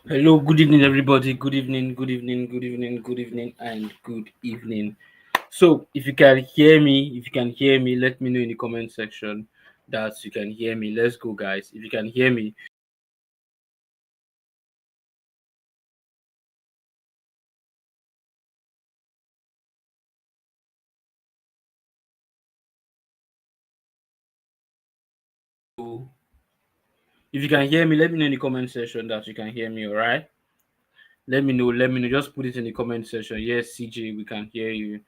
Hello, good evening, everybody. Good evening, good evening, good evening, good evening, and good evening. So, if you can hear me, let me know in the comment section that you can hear me. Let's go, guys. If you can hear me, if you can hear me, let me know in the comment section that you can hear me. All right. Let me know. Let me know. Just put it in the comment section. Yes, CJ, we can hear you.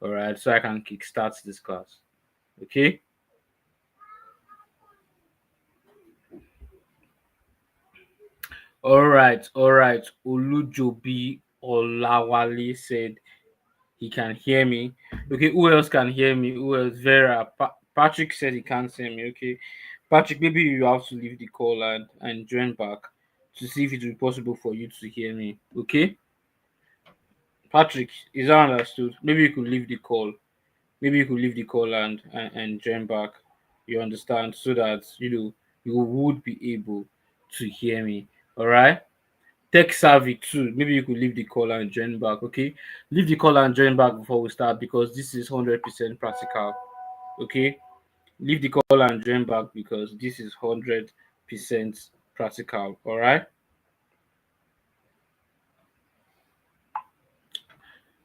All right. So I can kickstart this class. Okay. All right. All right. Olujobi Olawale said he can hear me. Okay, who else can hear me? Who else? Patrick said he can't hear me. Okay, Patrick, maybe you have to leave the call and join back to see if it will be possible for you to hear me. Okay, Patrick, is that understood? Maybe you could leave the call. Maybe you could leave the call and join back. You understand, so that you would be able to hear me. All right. Tech savvy too. Maybe you could leave the call and join back. Okay, leave the call and join back before we start because this is 100% practical. Okay, leave the call and join back because this is 100% practical. All right.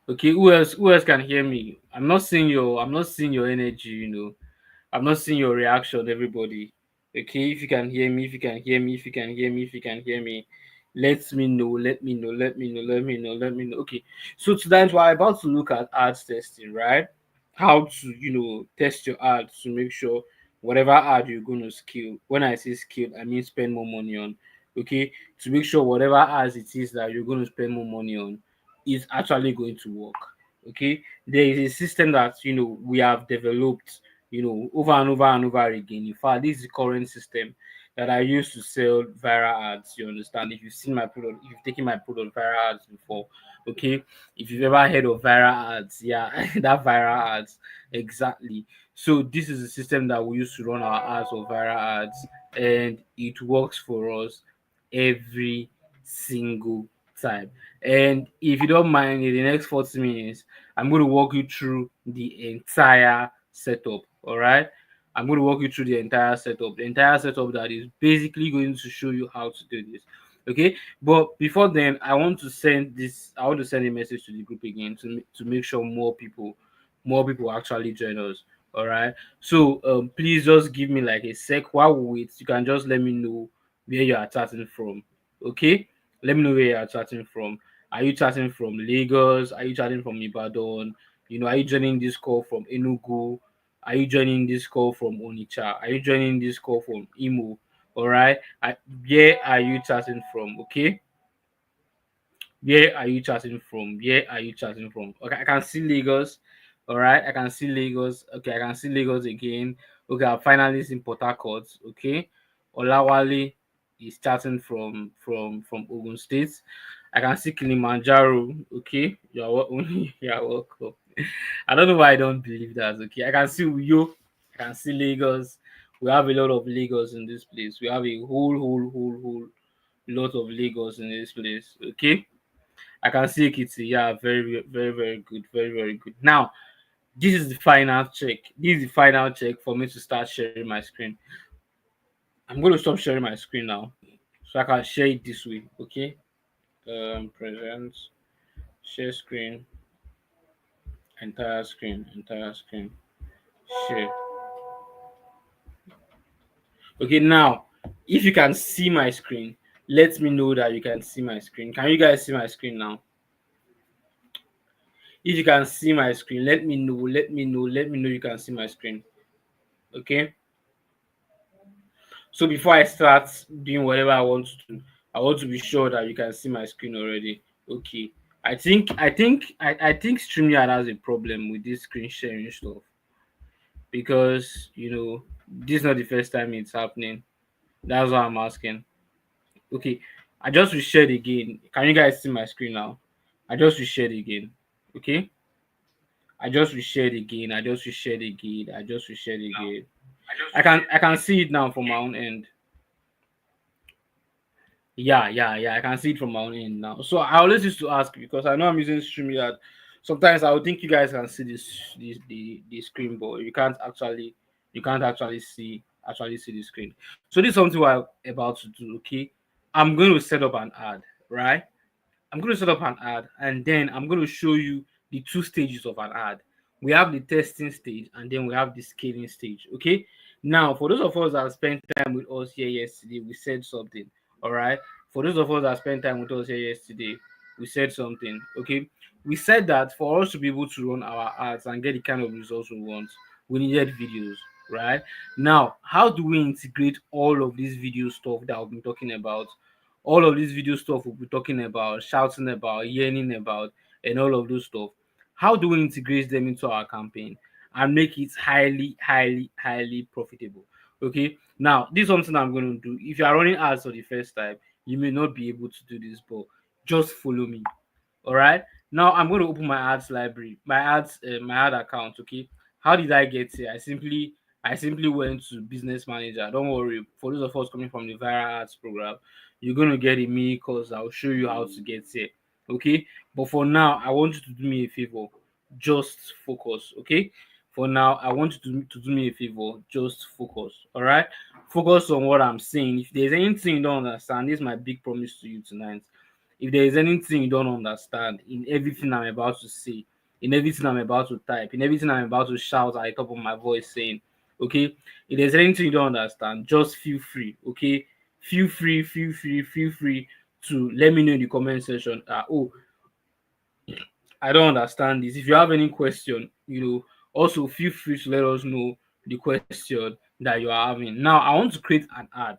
Okay. Who else? Who else can hear me? I'm not seeing your energy. I'm not seeing your reaction, everybody. Okay, if you can hear me, if you can hear me, if you can hear me, if you can hear me, let me know, let me know, let me know, let me know, let me know. Okay, so tonight we're about to look at ads testing, right? How to, test your ads to make sure whatever ad you're going to scale. When I say scale, I mean spend more money on. Okay, to make sure whatever ads it is that you're going to spend more money on is actually going to work. Okay, there is a system that we have developed over and over and over again. In fact, this is the current system that I use to sell viral ads. You understand? If you've seen my product, if you've taken my product viral ads before, okay. If you've ever heard of viral ads, yeah, that viral ads, exactly. So this is a system that we use to run our ads or viral ads, and it works for us every single time. And if you don't mind, in the next 40 minutes, I'm going to walk you through the entire setup. All right. I'm going to walk you through the entire setup that is basically going to show you how to do this. Okay. But before then, I want to send a message to the group again to make sure more people actually join us. All right. So please just give me like a sec while we wait. You can just let me know where you are starting from. Okay. Let me know where you are chatting from. Are you chatting from Lagos? Are you chatting from Ibadan? Are you joining this call from Enugu? Are you joining this call from Onitsha? Are you joining this call from Imo? All right. Where are you chatting from? Okay. Where are you chatting from? Where are you chatting from? Okay, I can see Lagos. All right, I can see Lagos. Okay, I can see Lagos again. Okay, I'm finally in Port Harcourt. Okay, Olawale is chatting from Ogun State. I can see Kilimanjaro. Okay, you're welcome. You're welcome. I don't know why I don't believe that. Okay, I can see Uyo. I can see Lagos. We have a lot of Lagos in this place. We have a whole lot of Lagos in this place. Okay. I can see Ekiti. Yeah, very, very, very good. Very, very good. Now, this is the final check. This is the final check for me to start sharing my screen. I'm going to stop sharing my screen now so I can share it this way. Okay. Present, share screen, entire screen, share. Okay, now, if you can see my screen, let me know that you can see my screen. Can you guys see my screen now? If you can see my screen, let me know. Let me know. Let me know you can see my screen. Okay. So before I start doing whatever I want to do, I want to be sure that you can see my screen already. Okay. I think StreamYard has a problem with this screen sharing stuff because this is not the first time it's happening. That's why I'm asking. Okay. I just reshared again. Can you guys see my screen now? I just reshared again. Okay. I just reshared again. I just reshared again. I just reshared again. I can see it now from my own end. Yeah. I can see it from my own end now. So I always used to ask because I know I'm using StreamYard. Sometimes I would think you guys can see the screen, but you can't actually see the screen. So this is something we're about to do. Okay, I'm going to set up an ad, right? I'm going to set up an ad and then I'm going to show you the two stages of an ad. We have the testing stage and then we have the scaling stage. Okay. Now, for those of us that spent time with us here yesterday, we said something. All right. For those of us that spent time with us here yesterday, we said something. Okay. We said that for us to be able to run our ads and get the kind of results we want, we needed videos. Right. Now, how do we integrate all of these video stuff that I've been talking about? All of this video stuff we'll be talking about, shouting about, yearning about, and all of those stuff. How do we integrate them into our campaign and make it highly profitable? Okay. Now, this is something I'm going to do. If you are running ads for the first time, you may not be able to do this, but just follow me. All right. Now I'm going to open my ads library, my ad account. Okay. How did I get here? I simply went to business manager. Don't worry. For those of us coming from the viral ads program, you're going to get a mini course that will show you how to get here. Okay. But for now, I want you to do me a favor. Just focus. Okay. For now, I want you to do me a favor. Just focus. All right. Focus on what I'm saying. If there's anything you don't understand, this is my big promise to you tonight. If there is anything you don't understand in everything I'm about to say, in everything I'm about to type, in everything I'm about to shout at the top of my voice saying, okay, if there's anything you don't understand, just feel free, okay? Feel free to let me know in the comment section. Oh, I don't understand this. If you have any question, also feel free to let us know the question that you are having. Now, I want to create an ad.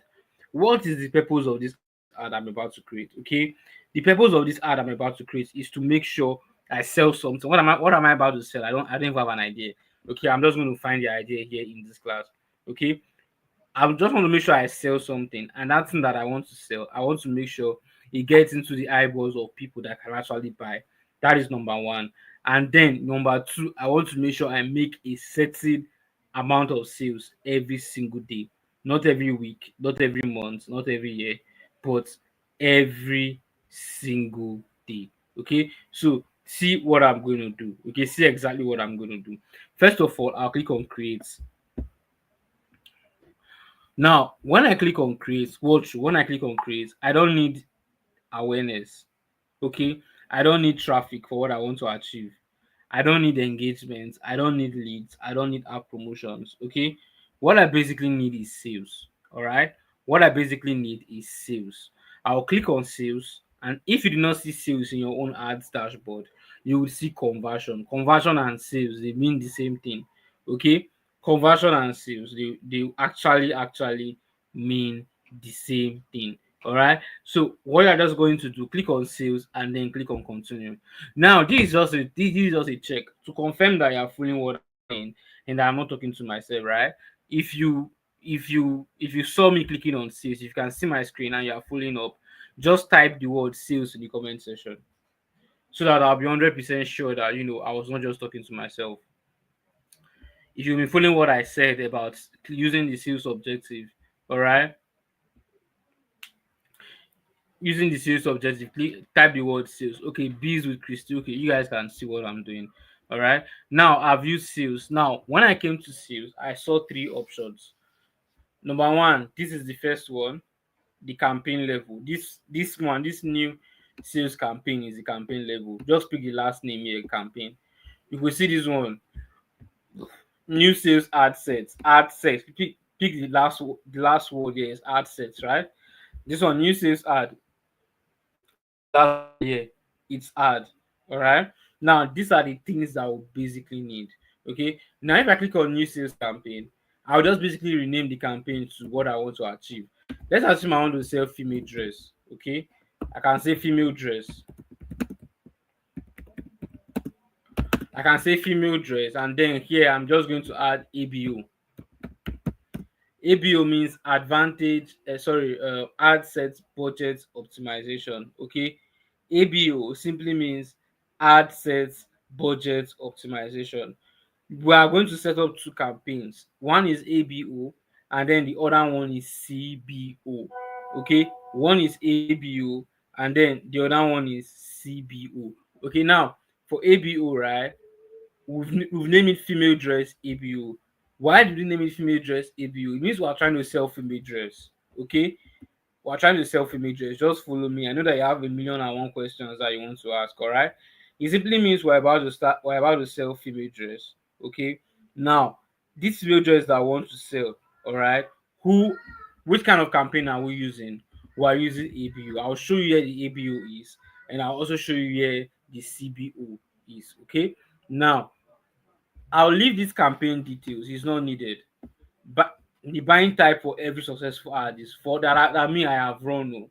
What is the purpose of this ad I'm about to create? Okay, the purpose of this ad I'm about to create is to make sure I sell something. What am I about to sell? I don't even have an idea. Okay, I'm just going to find the idea here in this class. Okay, I just want to make sure I sell something, and that thing that I want to sell, I want to make sure it gets into the eyeballs of people that can actually buy. That is number one. And then number two, I want to make sure I make a certain amount of sales every single day, not every week, not every month, not every year, but every single day. Okay, so see what I'm going to do. Okay, see exactly what I'm going to do. First of all, I'll click on create. Now, when I click on create, when I click on create, I don't need awareness. Okay, I don't need traffic for what I want to achieve. I don't need engagement. I don't need leads. I don't need app promotions. Okay, what I basically need is sales. All right, what I basically need is sales. I'll click on sales, and if you do not see sales in your own ads dashboard, you will see conversion. Conversion and sales, they mean the same thing. Okay, conversion and sales, they actually mean the same thing. All right, so what you're just going to do, click on sales and then click on continue. Now this is just a check to confirm that you're following what I'm saying and that I'm not talking to myself, right? If you saw me clicking on sales, if you can see my screen and you're following up, just type the word sales in the comment section so that I'll be 100% sure that I was not just talking to myself. If you've been following what I said about using the sales objective, all right, using the sales objective, type the word sales. Okay, bees with Christy. Okay, you guys can see what I'm doing. All right, now I've used sales. Now, when I came to sales, I saw three options. Number one, this is the first one, the campaign level. This new sales campaign is the campaign level. Just pick the last name here, campaign. You will see this one, new sales ad sets. Pick the last word here is ad sets, right? This one, new sales ad. Pick the last word here. It's ad. All right. Now these are the things that we basically need. Okay. Now if I click on new sales campaign, I'll just basically rename the campaign to what I want to achieve. Let's assume I want to sell female dress. Okay. I can say female dress. And then here I'm just going to add ABO. ABO means ad set budget optimization. Okay, ABO simply means ad set budget optimization. We are going to set up two campaigns. One is ABO and then the other one is CBO. Okay, one is ABO and then the other one is CBO. Okay, now for ABO, right, we've named it female dress ABO. Why did we name it female dress ABO? It means we are trying to sell female dress. Okay, we're trying to sell images. Just follow me. I know that you have a million and one questions that you want to ask. All right. It simply means we're about to start. We're about to sell female dress. Okay. Now, this female dress that I want to sell. All right. Who? Which kind of campaign are we using? We are using ABU. I'll show you where the ABU is, and I'll also show you where the CBO is. Okay. Now, I'll leave these campaign details. It's not needed. But the buying type for every successful ad is for that me I have run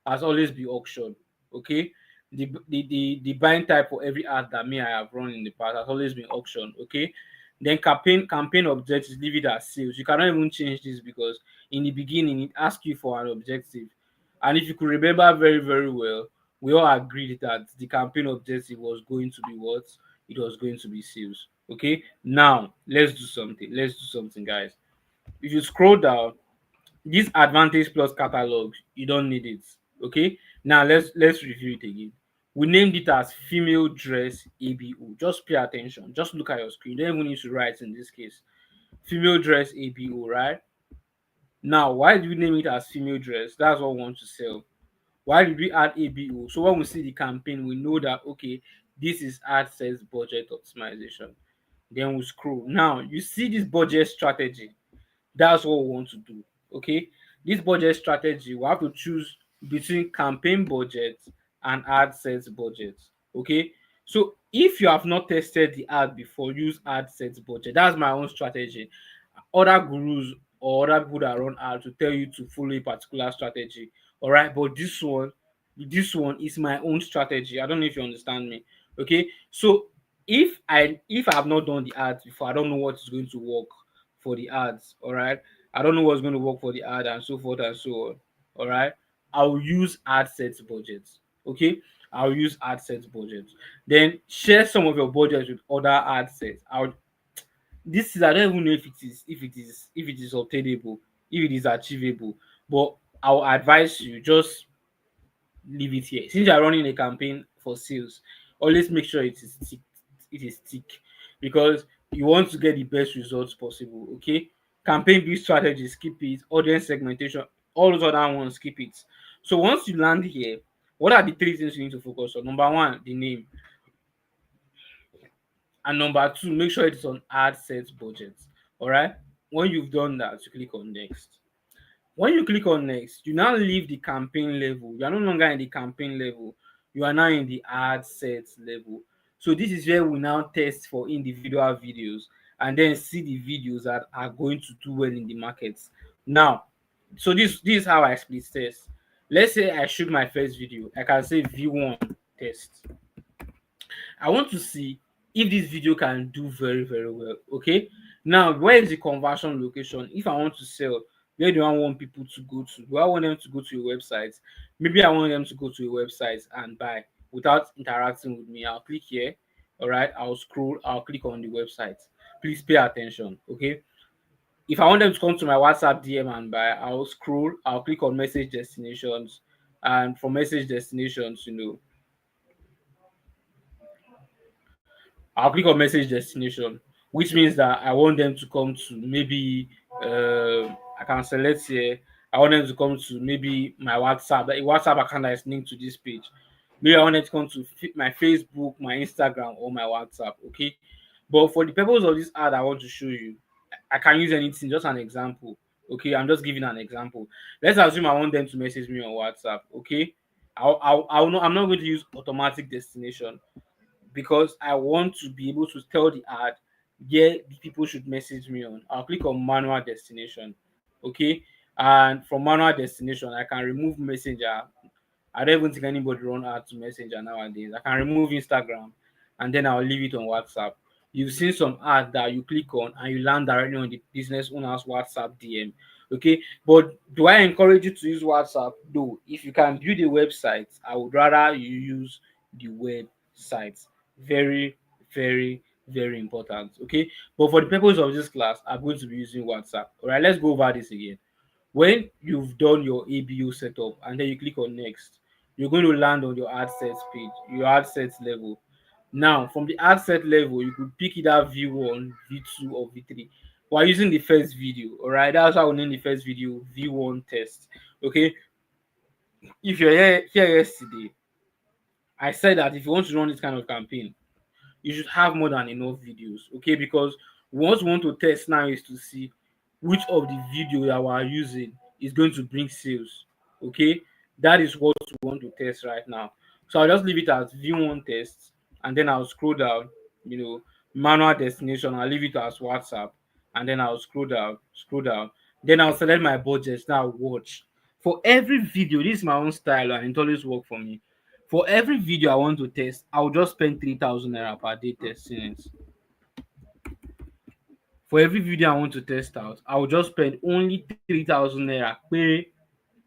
has always been auction. Okay, the buying type for every ad that me I have run in the past has always been auction. Okay, then campaign objectives, leave it as sales. You cannot even change this because in the beginning it asks you for an objective, and if you could remember very well, we all agreed that the campaign objective was going to be what? It was going to be sales. Okay, now let's do something, guys. If you scroll down, this advantage plus catalog, you don't need it. Okay, now let's review it again. We named it as female dress ABO. Just pay attention, just look at your screen. You don't even need to write in this case. Female dress ABO, right? Now, why do we name it as female dress? That's what we want to sell. Why did we add ABO? So when we see the campaign, we know that okay, this is ad sales budget optimization. Then we scroll. Now you see this budget strategy. That's what we want to do. Okay, this budget strategy, we have to choose between campaign budget and ad sets budget. Okay, so if you have not tested the ad before, use ad sets budget. That's my own strategy. Other gurus or other people that run ads to tell you to follow a particular strategy. All right, but this one is my own strategy. I don't know if you understand me. Okay, so if I have not done the ads before, I don't know what is going to work for the ads. All right, I don't know what's going to work for the ad and so forth and so on. All right, I'll use ad sets budgets. Okay, I'll use ad sets budgets. Then share some of your budgets with other ad sets. This is, I don't even know if it is obtainable, if it is achievable, but I'll advise you just leave it here. Since you're running a campaign for sales, always make sure it is thick because you want to get the best results possible. Okay, campaign build strategies, keep it. Audience segmentation, all those other ones, keep it. So once you land here, what are the three things you need to focus on? Number one, the name, and number two, make sure it's on ad set budget. All right, when you've done that, you click on next. When you click on next, you now leave the campaign level. You are no longer in the campaign level. You are now in the ad set level. So this is where we now test for individual videos and then see the videos that are going to do well in the markets. Now, so this is how I split test. Let's say I shoot my first video. I can say V1 test. I want to see if this video can do very well. Okay. Now, where is the conversion location? If I want to sell, where do I want people to go to? Do I want them to go to a website? Maybe I want them to go to a website and buy without interacting with me. I'll click here. All right. I'll scroll. I'll click on the website. Please pay attention. Okay. If I want them to come to my WhatsApp DM and buy, I'll scroll. I'll click on message destinations. And from message destinations, I'll click on message destination, which means that I want them to come to maybe I can select here. I want them to come to maybe my WhatsApp, a WhatsApp account that is linked to this page. Maybe I want them to come to my Facebook, my Instagram, or my WhatsApp. Okay, but for the purpose of this ad, I want to show you. I can use anything, just an example. Okay, I'm just giving an example. Let's assume I want them to message me on WhatsApp. Okay, I'm not going to use automatic destination because I want to be able to tell the ad where the people should message me on. I'll click on manual destination. Okay. And from manual destination, I can remove messenger. I don't even think anybody run ad to messenger nowadays. I can remove Instagram and then I'll leave it on WhatsApp. You've seen some ad that you click on and you land directly on the business owner's WhatsApp DM. Okay, but do I encourage you to use WhatsApp? No. If you can build a website, I would rather you use the website. Very important. Okay, but for the purpose of this class, I'm going to be using WhatsApp. All right, let's go over this again. When you've done your ABO setup and then you click on next, you're going to land on your ad sets page, your ad sets level. Now, from the ad set level, you could pick either V1, V2, or V3. We're using the first video, all right? That's why we name the first video V1 test. Okay, if you're here yesterday, I said that if you want to run this kind of campaign, you should have more than enough videos, okay? Because what we want to test now is to see which of the video that we are using is going to bring sales, okay? That is what we want to test right now. So I'll just leave it as V1 test, and then I'll scroll down, you know, manual destination. I'll leave it as WhatsApp, and then I'll scroll down. Then I'll select my budget. Now watch. For every video, this is my own style, and it always work for me. For every video I want to test, I'll just spend 3,000 naira per day testing it. For every video I want to test out, I'll just spend only 3,000 naira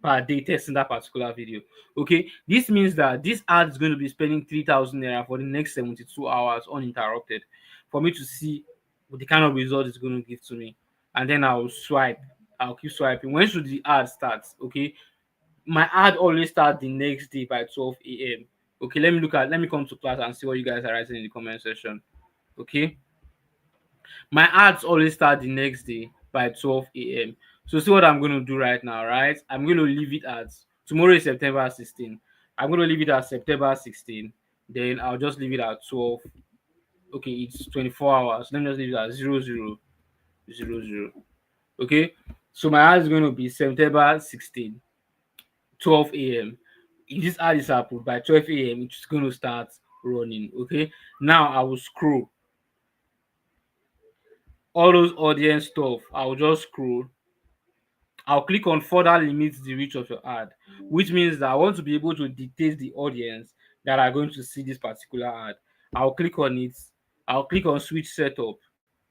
per day testing that particular video. Okay, this means that this ad is going to be spending 3,000 naira for the next 72 hours uninterrupted for me to see the kind of result it's going to give to me. And then I'll swipe, I'll keep swiping. When should the ad start? Okay, my ad always start the next day by 12 a.m. Okay, let me come to class and see what you guys are writing in the comment section. Okay, my ads always start the next day by 12 a.m. So see what I'm going to do right now, right? I'm going to leave it at tomorrow is September 16. I'm going to leave it at September 16. Then I'll just leave it at 12. Okay, it's 24 hours. Let me just leave it at 0000. Okay, so my ad is going to be September 16, 12 a.m. If this ad is approved by 12 a.m., it's going to start running. Okay, now I will scroll all those audience stuff. I'll just scroll. I'll click on further limit the reach of your ad, which means that I want to be able to dictate the audience that are going to see this particular ad. I'll click on it. I'll click on switch setup.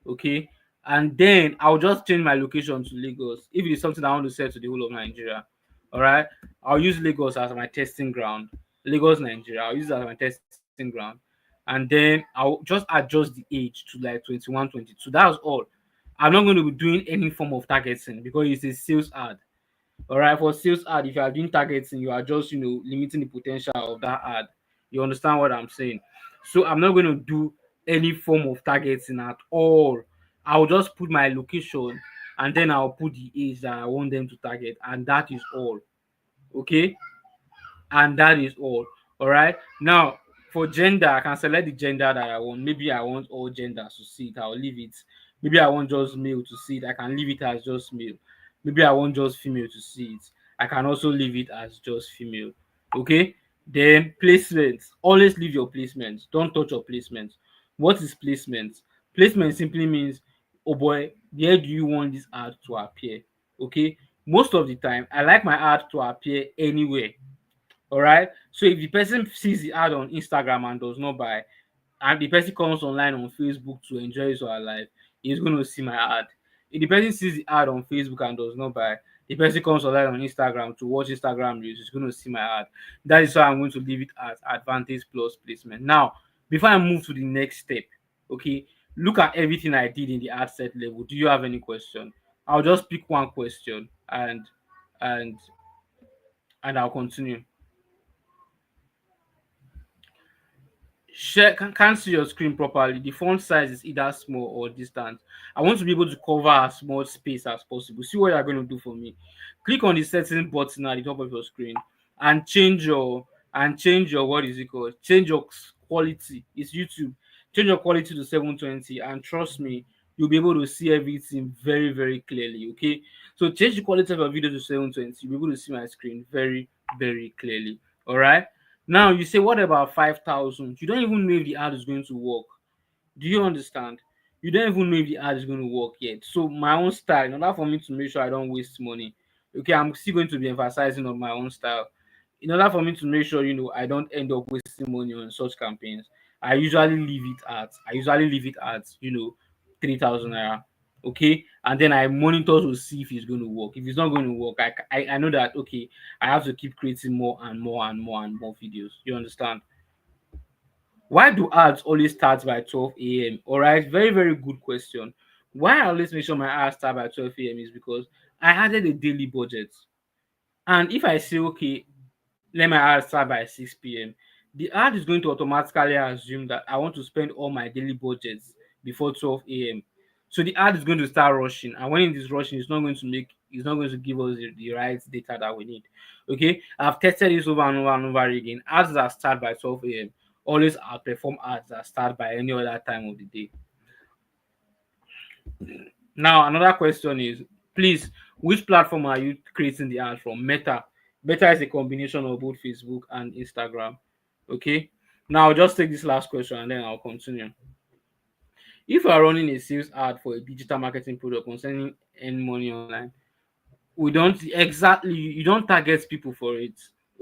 Okay, and then I'll just change my location to Lagos if it is something I want to set to the whole of Nigeria. All right, I'll use Lagos as my testing ground. Lagos, Nigeria. I'll use it as my testing ground, and then I'll just adjust the age to like 21, 22. That's all. I'm not going to be doing any form of targeting because it's a sales ad. All right, for sales ad, if you are doing targeting, you are just limiting the potential of that ad. You understand what I'm saying? So I'm not going to do any form of targeting at all. I'll just put my location and then I'll put the age that I want them to target, and that is all. Okay, and that is all. All right, now for gender, I can select the gender that I want. Maybe I want all genders to see it, I'll leave it. Maybe I want just male to see it, I can leave it as just male. Maybe I want just female to see it, I can also leave it as just female. Okay, then placement, always leave your placement, don't touch your placement. What is placement? Placement simply means, oh boy, where do you want this ad to appear? Okay, most of the time I like my ad to appear anywhere. All right. So if the person sees the ad on Instagram and does not buy, and the person comes online on Facebook to enjoy his or her life, he's going to see my ad. If the person sees the ad on Facebook and does not buy, the person comes online on Instagram to watch Instagram reels, he's going to see my ad. That is why I'm going to leave it as advantage plus placement. Now, before I move to the next step, okay, look at everything I did in the ad set level. Do you have any question? I'll just pick one question and and I'll continue. Can't see your screen properly. The font size is either small or distant. I want to be able to cover as much space as possible. See what you're going to do for me. Click on the setting button at the top of your screen and change your what is it called? Change your quality. It's YouTube. Change your quality to 720, and trust me, you'll be able to see everything very, very clearly. Okay. So change the quality of your video to 720. You'll be able to see my screen very, very clearly. All right. Now you say, what about 5,000? You don't even know if the ad is going to work. Do you understand? You don't even know if the ad is going to work yet. So my own style, in order for me to make sure I don't waste money, okay, I'm still going to be emphasizing on my own style. In order for me to make sure, I don't end up wasting money on such campaigns, I usually leave it at 3,000 naira. Okay, and then I monitor to see if it's going to work. If it's not going to work, I know that okay, I have to keep creating more and more and more and more videos. You understand? Why do ads always start by 12 a.m.? All right, very, very good question. Why I always make sure my ads start by 12 a.m. is because I added a daily budget. And if I say, okay, let my ad start by 6 p.m., the ad is going to automatically assume that I want to spend all my daily budgets before 12 a.m. So the ad is going to start rushing. And when it is rushing, it's not going to give us the right data that we need. Okay. I've tested this over and over and over again. Ads that start by 12 a.m. always outperform ads that start by any other time of the day. Now, another question is, please, which platform are you creating the ad from? Meta. Meta is a combination of both Facebook and Instagram. Okay. Now, I'll just take this last question and then I'll continue. If you are running a sales ad for a digital marketing product concerning earn money online, we don't exactly you don't target people for it.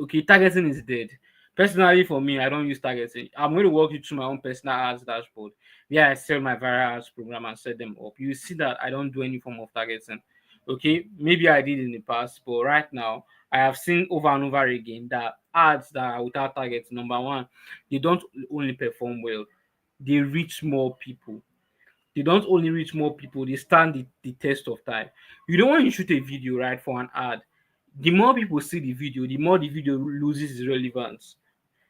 Okay, targeting is dead. Personally, for me, I don't use targeting. I'm going to walk you through my own personal ads dashboard where I sell my viral ads program and set them up. You see that I don't do any form of targeting. Okay, maybe I did in the past, but right now I have seen over and over again that ads that are without targeting, number one, they don't only perform well, they reach more people. They don't only reach more people, they stand the test of time. You don't want to shoot a video, right, for an ad. The more people see the video, the more the video loses its relevance.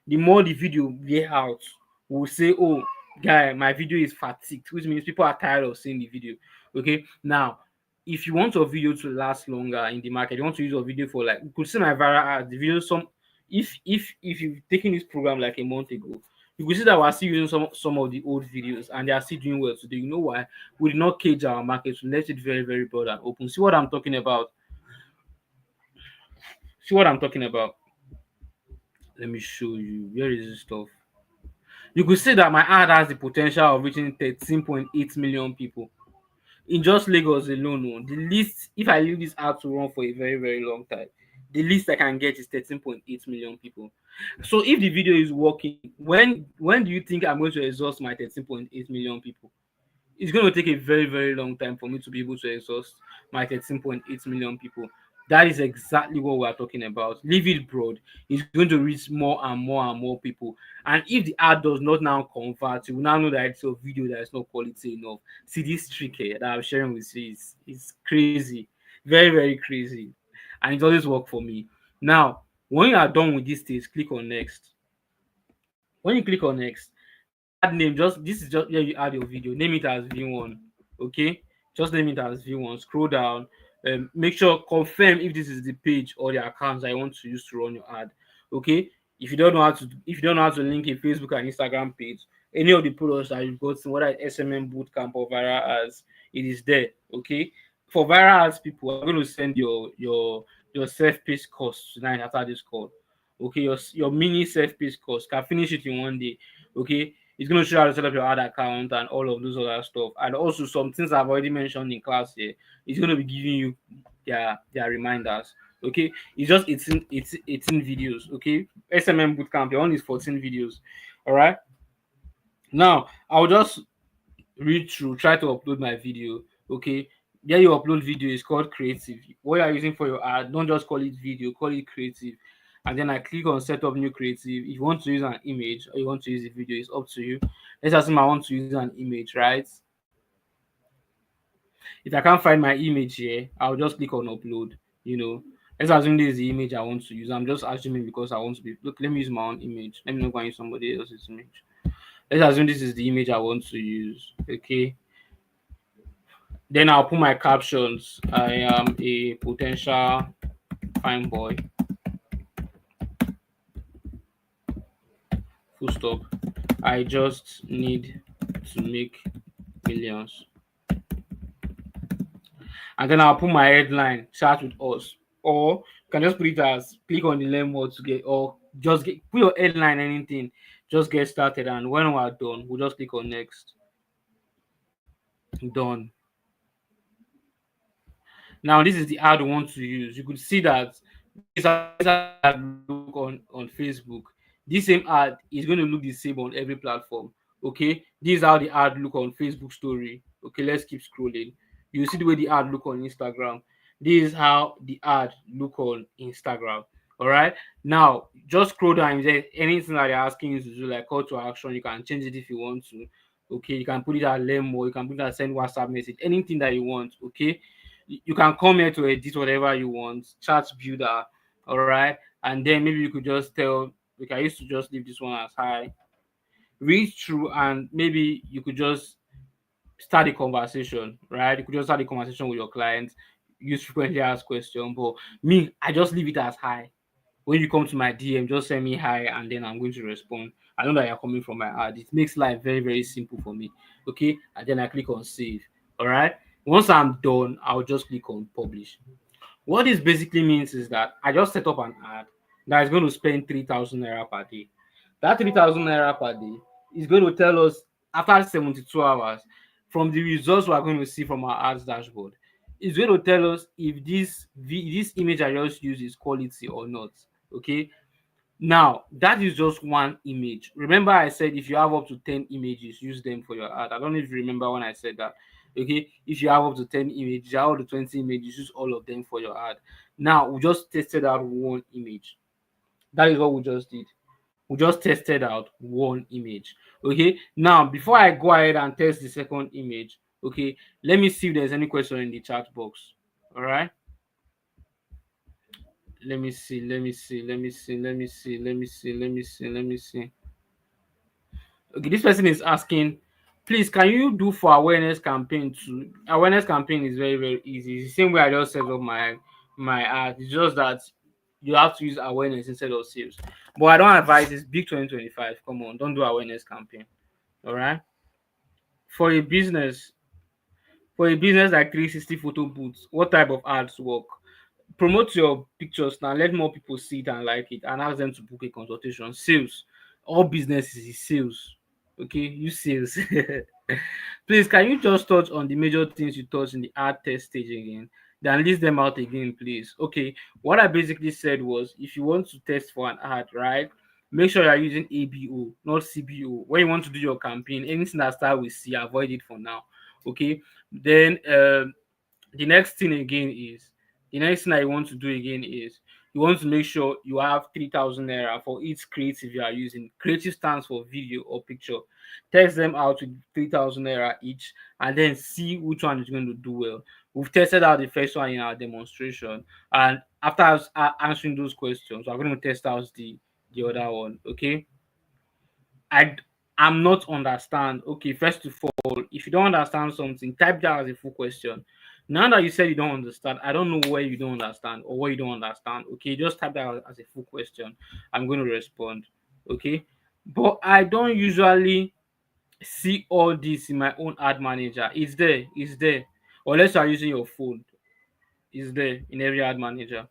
The more the video wear out, will say, oh, guy, my video is fatigued, which means people are tired of seeing the video. Okay, now if you want your video to last longer in the market, you want to use your video for, like, you could see my viral ad, the video, some, if you've taken this program like a month ago, you could see that we're still using some of the old videos and they are still doing well today. You know why? We did not cage our market, we left it very, very broad and open. See what I'm talking about? See what I'm talking about? Let me show you. Where is this stuff? You could say that my ad has the potential of reaching 13.8 million people in just Lagos alone. Oh, the least, if I leave this ad to run for a very, very long time, the least I can get is 13.8 million people. So if the video is working, when do you think I'm going to exhaust my 13.8 million people? It's going to take a very, very long time for me to be able to exhaust my 13.8 million people. That is exactly what we're talking about. Leave it broad. It's going to reach more and more and more people. And if the ad does not now convert, you will now know that it's a video that is not quality enough. See, this trick here that I'm sharing with you is crazy. Very, very crazy. And it always worked for me. Now, when you are done with this stage, click on next. When you click on next, the ad name, just this is just where you add your video. Name it as V1. Okay, just name it as V1. Scroll down. Make sure confirm if this is the page or the accounts I want to use to run your ad. Okay, if you don't know how to link a Facebook and Instagram page, any of the products that you've got, whether it's SMM bootcamp or viral ads, it is there. Okay, for viral ads, people are going to send your self-paced course tonight after this call. Okay, your mini self-paced course, can finish it in one day. Okay, it's going to show you how to set up your ad account and all of those other stuff, and also some things I've already mentioned in class here. It's going to be giving you their reminders. Okay, it's just 18 videos. Okay, SMM bootcamp, your own is 14 videos. All right, now I'll just read through, try to upload my video. Okay, there you upload video is called creative. What you are using for your ad, don't just call it video, call it creative. And then I click on set up new creative. If you want to use an image or you want to use a video, it's up to you. Let's assume I want to use an image, right? If I can't find my image here, I'll just click on upload. You know, let's assume this is the image I want to use. I'm just assuming because I want to be, look, let me use my own image. Let me not go and use somebody else's image. Let's assume this is the image I want to use. Okay, then I'll put my captions. I am a potential fine boy. Full stop. I just need to make millions. And then I'll put my headline, start with us. Or you can just put it as click on the learn more to get, or just get, put your headline, anything. Just get started. And when we're done, we'll just click on next. Done. Now this is the ad we want to use. You could see that this ad look on Facebook. This same ad is going to look the same on every platform. Okay, this is how the ad look on Facebook story. Okay, let's keep scrolling. You see the way the ad look on Instagram. This is how the ad look on Instagram. All right. Now just scroll down. If there's anything that they're asking you to do, like call to action, you can change it if you want to. Okay, you can put it at learn more. You can put it at send WhatsApp message. Anything that you want. Okay. You can come here to edit whatever you want, chat builder, all right, and then maybe you could just tell, like I used to just leave this one as high, read through, and maybe you could just start a conversation, right? You could just start a conversation with your clients, use frequently asked question. But me, I just leave it as high. When you come to my DM, just send me hi, and then I'm going to respond. I know that you're coming from my heart. It makes life very, very simple for me. Okay, and then I click on save. All right. Once I'm done, I'll just click on publish. What this basically means is that I just set up an ad that is going to spend 3,000 naira per day. That 3,000 naira per day is going to tell us after 72 hours from the results we are going to see from our ads dashboard. It's going to tell us if this image I just used is quality or not. Okay. Now that is just one image. Remember, I said if you have up to 10 images, use them for your ad. I don't know if you remember when I said that. Okay, if you have up to 10 images, you have up to 20 images, use all of them for your ad. Now we just tested out one image. That is what we just did. We just tested out one image. Okay, now before I go ahead and test the second image, okay, let me see if there's any question in the chat box. All right, let me see. Okay, this person is asking, please, can you do for awareness campaign too? Awareness campaign is very, very easy. It's the same way I just set up my ad. It's just that you have to use awareness instead of sales. But I don't advise it's big 2025. Come on, don't do awareness campaign. All right. For a business, for a business like 360 photo booths, what type of ads work? Promote your pictures now, let more people see it and like it, and ask them to book a consultation. Sales, all businesses is sales. Okay, you sales. Please, can you just touch on the major things you touched in the ad test stage again, then list them out again, please? Okay, what I basically said was if you want to test for an ad, right, make sure you're using ABO, not CBO. When you want to do your campaign, anything that starts with C, avoid it for now. Okay, then the next thing again is the next thing I want to do again is you want to make sure you have 3,000 naira for each creative you are using. Creative stands for video or picture. Test them out with 3,000 naira each, and then see which one is going to do well. We've tested out the first one in our demonstration, and after answering those questions, we're going to test out the other one. Okay. I am not understand. Okay, first of all, if you don't understand something, type that as a full question. Now that you said you don't understand, I don't know where you don't understand or what you don't understand. Okay, just type that as a full question. I'm going to respond. Okay, but I don't usually see all this in my own ad manager. It's there. Unless you are using your phone, it's there in every ad manager.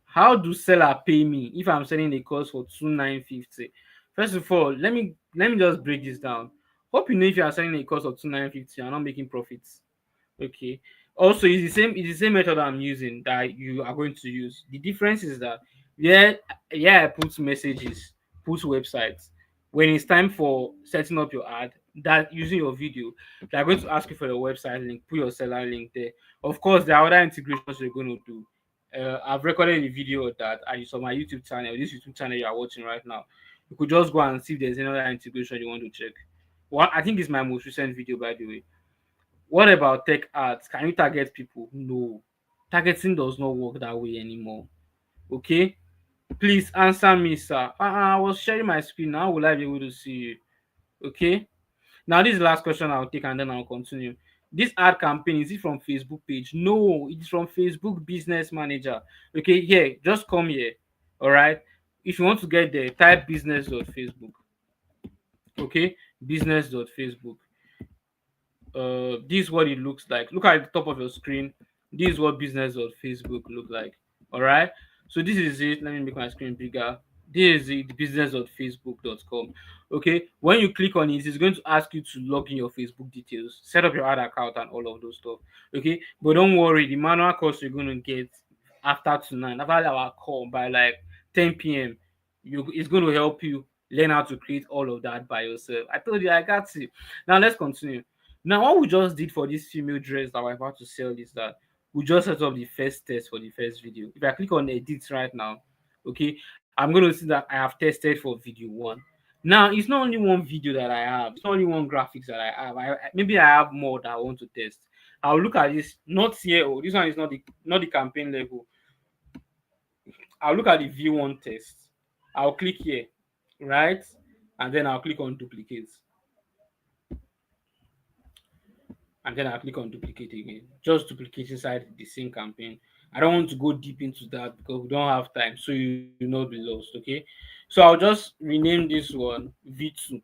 How do seller pay me if I'm selling a course for 2,950? First of all, let me just break this down. Hope you know if you are selling a course of 2,950, you're not making profits. Okay. Also, it's the same method I'm using that you are going to use. The difference is that yeah, I put messages, put websites. When it's time for setting up your ad, that using your video, they're going to ask you for your website link, put your seller link there. Of course, there are other integrations you're going to do. I've recorded a video of that, and it's on my YouTube channel. This YouTube channel you are watching right now. You could just go and see if there's another integration you want to check. One, I think it's my most recent video, by the way. What about tech ads? Can you target people? No. Targeting does not work that way anymore. Okay? Please answer me, sir. I was sharing my screen. Now will I be able to see you? Okay? Now this is the last question I'll take and then I'll continue. This ad campaign, is it from Facebook page? No, it's from Facebook Business Manager. Okay, here, just come here. All right. If you want to get there, type business.facebook. Okay, business.facebook. This is what it looks like. Look at the top of your screen. This is what business of Facebook look like. All right. So this is it. Let me make my screen bigger. This is it, business of facebook.com. Okay. When you click on it, it's going to ask you to log in your Facebook details, set up your ad account, and all of those stuff. Okay. But don't worry, the manual course you're going to get after tonight, after our call by like 10 p.m. It's going to help you learn how to create all of that by yourself. I told you I got you. Now let's continue. Now, what we just did for this female dress that we're about to sell is that we just set up the first test for the first video. If I click on edit right now, okay, I'm going to see that I have tested for video one. Now, it's not only one video that I have, it's not only one graphics that I have. Maybe I have more that I want to test. I'll look at this, not here. Oh, this one is not the campaign level. I'll look at the V1 test. I'll click here, right? And then I'll click on duplicate. And then I'll click on duplicate again. Just duplicate inside the same campaign. I don't want to go deep into that because we don't have time, so you will not be lost. Okay. So I'll just rename this one V2.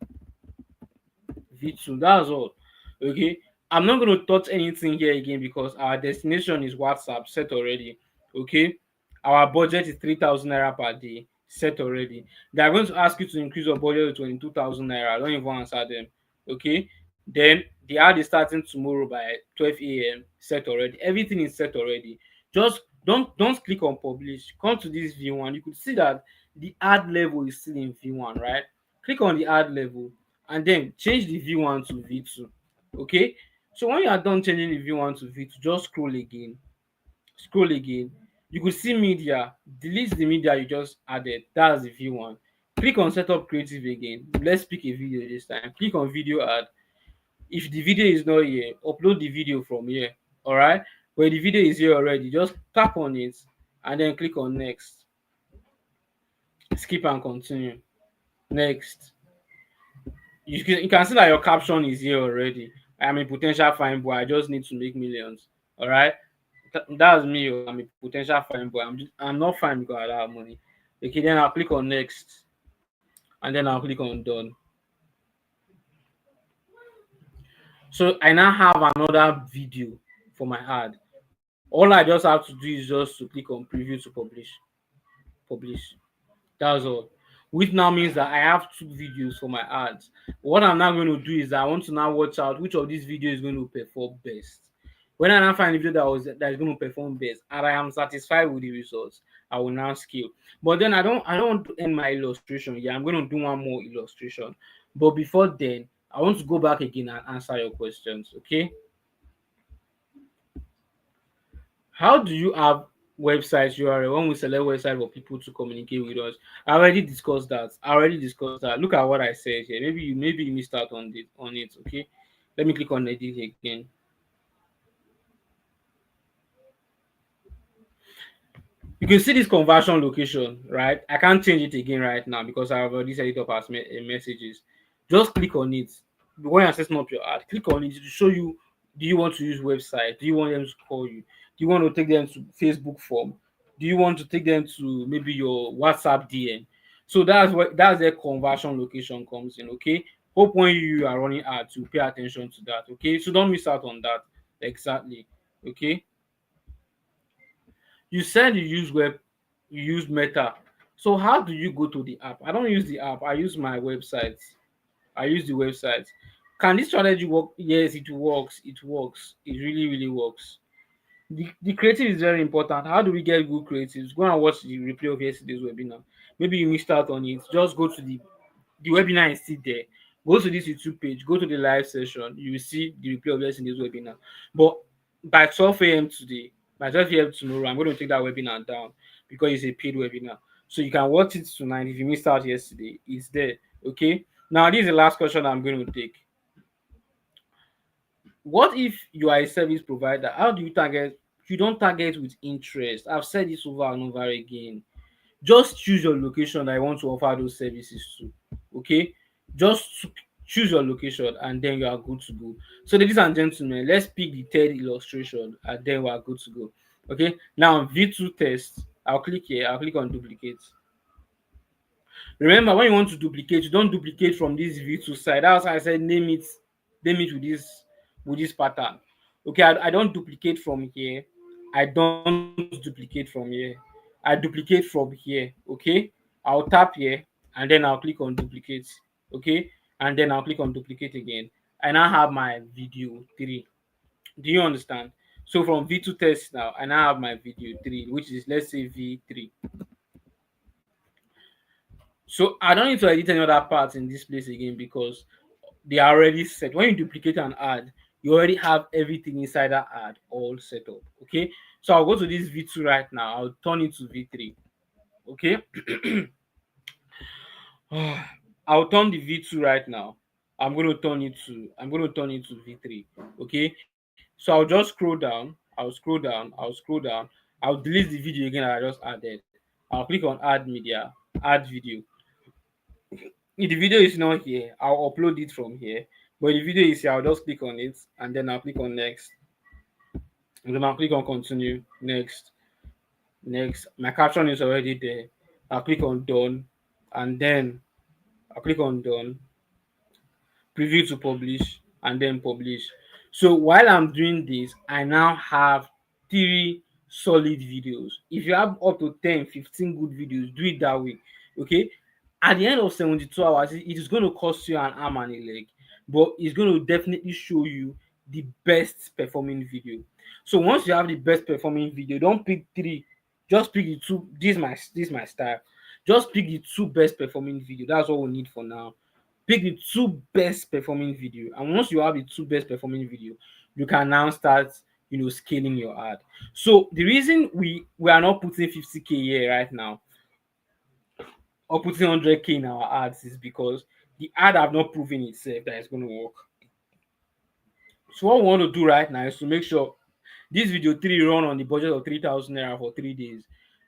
V2. That's all. Okay. I'm not going to touch anything here again because our destination is WhatsApp set already. Okay. Our budget is 3,000 naira per day set already. They are going to ask you to increase your budget to 22,000 naira. Don't even answer them. Okay. Then the ad is starting tomorrow by 12 a.m. set already. Everything is set already. Just don't click on publish. Come to this V1. You could see that the ad level is still in V1, right? Click on the ad level and then change the V1 to V2. Okay. So when you are done changing the V1 to V2, just scroll again. Scroll again. You could see media. Delete the media you just added. That's the V1. Click on setup creative again. Let's pick a video this time. Click on video ad. If the video is not here, upload the video from here. All right. But the video is here already, just tap on it and then click on next. Skip and continue. Next. You can see that your caption is here already. I am a potential fine boy. I just need to make millions. All right. That's me. Oh. I'm a potential fine boy. I'm not fine because I don't have money. Okay. Then I'll click on next and then I'll click on done. So I now have another video for my ad. All I just have to do is just to click on preview to publish. Publish. That's all. Which now means that I have two videos for my ads. What I'm now going to do is I want to now watch out which of these videos is going to perform best. When I now find a video that is going to perform best and I am satisfied with the results, I will now scale. But then I don't want to end my illustration. Yeah, I'm going to do one more illustration. But before then, I want to go back again and answer your questions. Okay. How do you have websites URL when we select website for people to communicate with us? I already discussed that. Look at what I said here. Maybe you missed out on it. Okay. Let me click on edit again. You can see this conversion location, right? I can't change it again right now because I've already set it up as messages. Just click on it. When you're setting up your ad, click on it to show you, do you want to use website? Do you want them to call you? Do you want to take them to Facebook form? Do you want to take them to maybe your WhatsApp DM? So that's where conversion location comes in. Okay. Hope when you are running ads, you pay attention to that. Okay. So don't miss out on that. Exactly. Okay. You said you use Meta. So how do you go to the app? I don't use the app. I use my website. I use the website. Can this strategy work? Yes, it works. It works. It really, really works. The creative is very important. How do we get good creatives? Go and watch the replay of yesterday's webinar. Maybe you missed out on it. Just go to the webinar is still there. Go to this YouTube page, go to the live session, you will see the replay of yesterday's webinar. But by 12 a.m. today, by 12 a.m. tomorrow, I'm going to take that webinar down because it's a paid webinar. So you can watch it tonight. If you missed out yesterday, it's there. Okay. Now, this is the last question I'm going to take. What if you are a service provider? How do you target? You don't target with interest. I've said this over and over again. Just choose your location that you want to offer those services to. Okay. Just choose your location and then you are good to go. So ladies and gentlemen, let's pick the third illustration and then we are good to go. Okay. Now V2 test. I'll click here. I'll click on duplicate. Remember, when you want to duplicate, you don't duplicate from this V2 side. That's why I said name it with this pattern. Okay, I don't duplicate from here. I don't duplicate from here. I duplicate from here. Okay, I'll tap here and then I'll click on duplicate. Okay, and then I'll click on duplicate again. I now have my video 3. Do you understand? So from V2 test now, I now have my video 3, which is, let's say, V3. So I don't need to edit any other parts in this place again because they are already set. When you duplicate an ad, you already have everything inside that ad all set up. Okay. So I'll go to this V2 right now. I'll turn it to V3. Okay. I'll turn the V2 right now. I'm going to turn it to V3. Okay. So I'll just scroll down, I'll scroll down, I'll scroll down, I'll delete the video again that I just added. I'll click on add media, add video. If the video is not here, I'll upload it from here. But if the video is here, I'll just click on it and then I'll click on next. And then I'll click on continue, next, next. My caption is already there. I'll click on done and then I'll click on done, preview to publish and then publish. So while I'm doing this, I now have three solid videos. If you have up to 10, 15 good videos, do it that way. Okay. At the end of 72 hours, it is going to cost you an arm and a leg, but it's going to definitely show you the best performing video. So once you have the best performing video, don't pick three, just pick the two. This is my style. Just pick the two best performing video. That's what we need for now. Pick the two best performing video, and once you have the two best performing video, you can now start scaling your ad. So the reason we are not putting 50K here right now or putting 100K in our ads is because the ad have not proven itself that it's going to work. So what we want to do right now is to make sure this video 3 run on the budget of 3,000 naira for 3 days.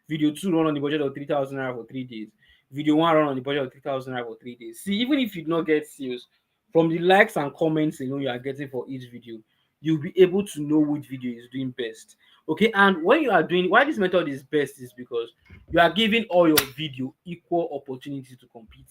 Video 2 run on the budget of 3,000 naira for 3 days. Video 1 run on the budget of 3,000 naira for 3 days. See, even if you do not get sales, from the likes and comments you are getting for each video, you'll be able to know which video is doing best. Okay, and when you are doing why this method is best is because you are giving all your video equal opportunity to compete.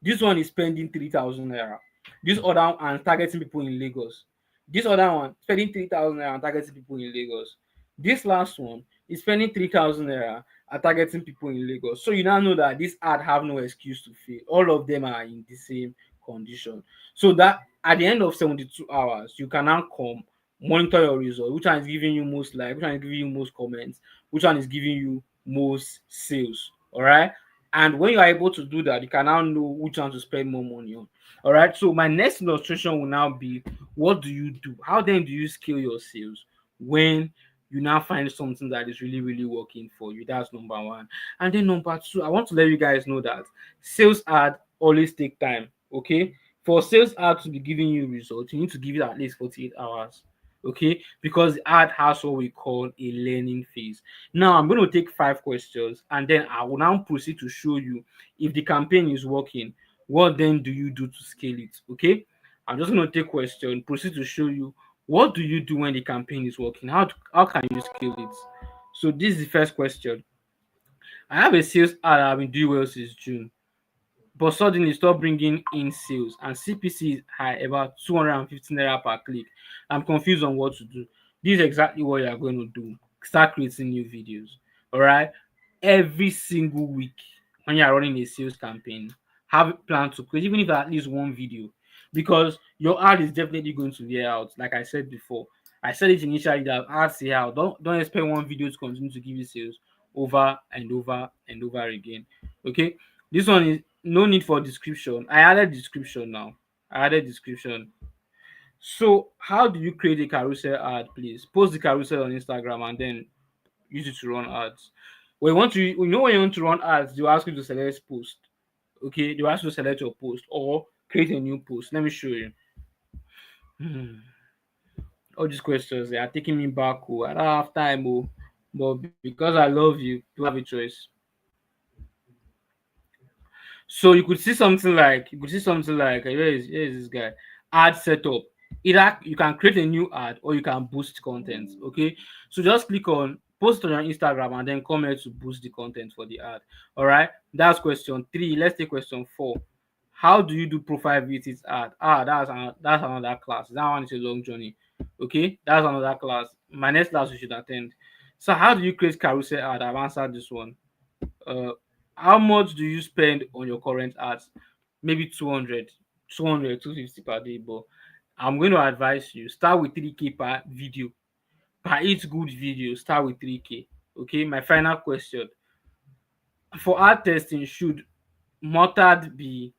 This one is spending 3,000 naira. This other and targeting people in Lagos. This other one spending 3,000 naira and targeting people in Lagos. This last one is spending 3,000 naira and targeting people in Lagos. So you now know that this ad have no excuse to fail. All of them are in the same condition. So that at the end of 72 hours, you can now come monitor your result. Which one is giving you most likes? Which one is giving you most comments? Which one is giving you most sales? All right. And when you are able to do that, you can now know which one to spend more money on. All right. So my next illustration will now be, what do you do? How then do you scale your sales when you now find something that is really, really working for you? That's number one. And then number two, I want to let you guys know that sales ad always take time. Okay. For sales ad to be giving you results, you need to give it at least 48 hours. Okay, because the ad has what we call a learning phase. Now I'm going to take 5 questions and then I will now proceed to show you if the campaign is working, what then do you do to scale it? Okay, I'm just going to take question, proceed to show you what do you do when the campaign is working, how can you scale it. So this is the first question. I have a sales ad I've been doing well since June, but suddenly stop bringing in sales and CPC is high, about 250 naira per click. I'm confused on what to do. This is exactly what you are going to do. Start creating new videos. All right. Every single week when you are running a sales campaign, have a plan to create, even if at least one video, because your ad is definitely going to be out. Like I said before, I said it initially that ads say out. Don't expect one video to continue to give you sales over and over and over again. Okay. This one is no need for description. I added description now. I added description. So how do you create a carousel ad, please? Post the carousel on Instagram and then use it to run ads. When you want to, when you want to run ads, they will ask you to select post. Okay, they will ask you to select your post or create a new post. Let me show you. All these questions they are taking me back. Oh, I don't have time. Oh, but because I love you, you have a choice. So you could see something like here is this guy, ad setup. Either you can create a new ad or you can boost content. Okay, so just click on post on your Instagram and then come here to boost the content for the ad. All right, that's question 3. Let's take question 4. How do you do profile visits ad? That's another class. That one is a long journey. Okay, that's another class. My next class you should attend. So how do you create carousel ad? I've answered this one. uh how much do you spend on your current ads? Maybe 200, 200, 250 per day, but I'm going to advise you start with 3K per video. Per each good video, start with 3K. Okay, my final question: for ad testing, should method be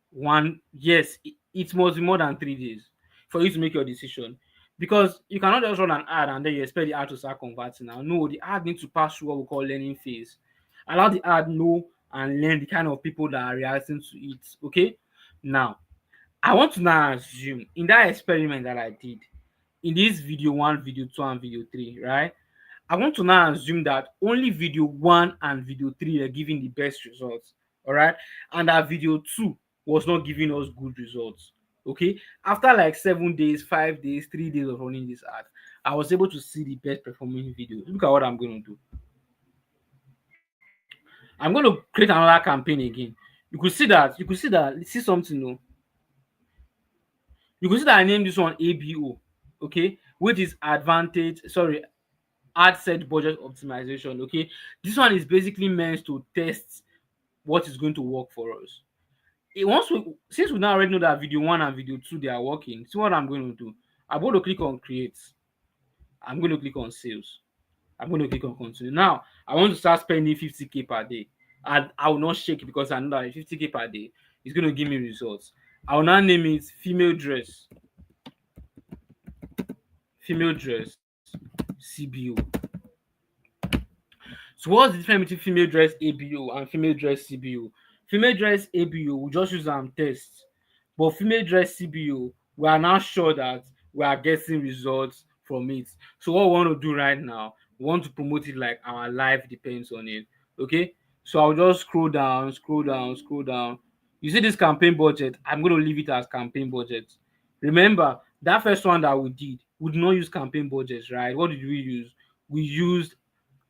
one? Yes, it must be more than 3 days for you to make your decision, because you cannot just run an ad and then you expect the ad to start converting. Now no, the ad needs to pass through what we call learning phase. Allow the ad know and learn the kind of people that are reacting to it. Okay, now I want to now assume in that experiment that I did, in this video one, video two, and video three, right? I want to now assume that only video one and video three are giving the best results, all right, and that video two was not giving us good results. Okay, after like 7 days, 5 days, 3 days of running this ad, I was able to see the best performing video. Look at what I'm going to do. I'm going to create another campaign again. See something, no? You could see that I named this one ABO, okay, which is ad set budget optimization. Okay, this one is basically meant to test what is going to work for us. Since we now already know that video one and video two they are working, see what I'm going to do. I'm going to click on create. I'm going to click on sales. I'm going to click on continue. Now I want to start spending 50k per day. And I will not shake it because I know that 50k per day is going to give me results. I will now name it female dress. Female dress CBO. So what's the difference between female dress ABO and female dress CBO? Female dress ABO we just use test, but female dress CBO we are now sure that we are getting results from it. So what we want to do right now, we want to promote it like our life depends on it. Okay, so I'll just scroll down, scroll down, scroll down. You see this campaign budget, I'm going to leave it as campaign budget. Remember that first one that we did not use campaign budgets, right? What did we use? We used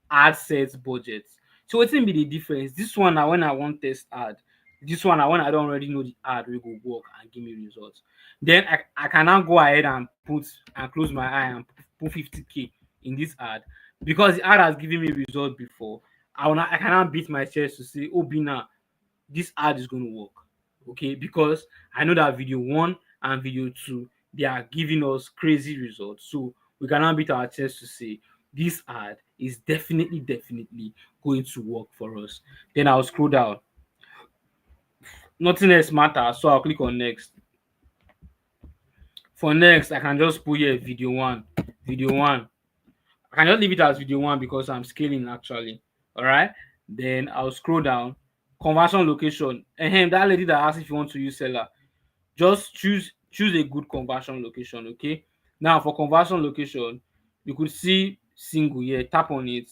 ad set budget. So wetin be the difference? This one na when I wan test ad. This one na when I don already know the ad wey go work and give me results. Then I can now go ahead and close my eye and put 50k in this ad because the ad has given me result before. I can now beat my chest to say, oh Bina, this ad is going to work. Okay, because I know that video one and video two they are giving us crazy results. So we can now beat our chest to say this ad is definitely going to work for us. Then I'll scroll down. Nothing else matters, so I'll click on next. For next, I can just put here video one. Video one. I can just leave it as video one because I'm scaling actually. All right. Then I'll scroll down. Conversion location. That lady that asked if you want to use seller, just choose a good conversion location. Okay. Now for conversion location, you could see single here. Tap on it.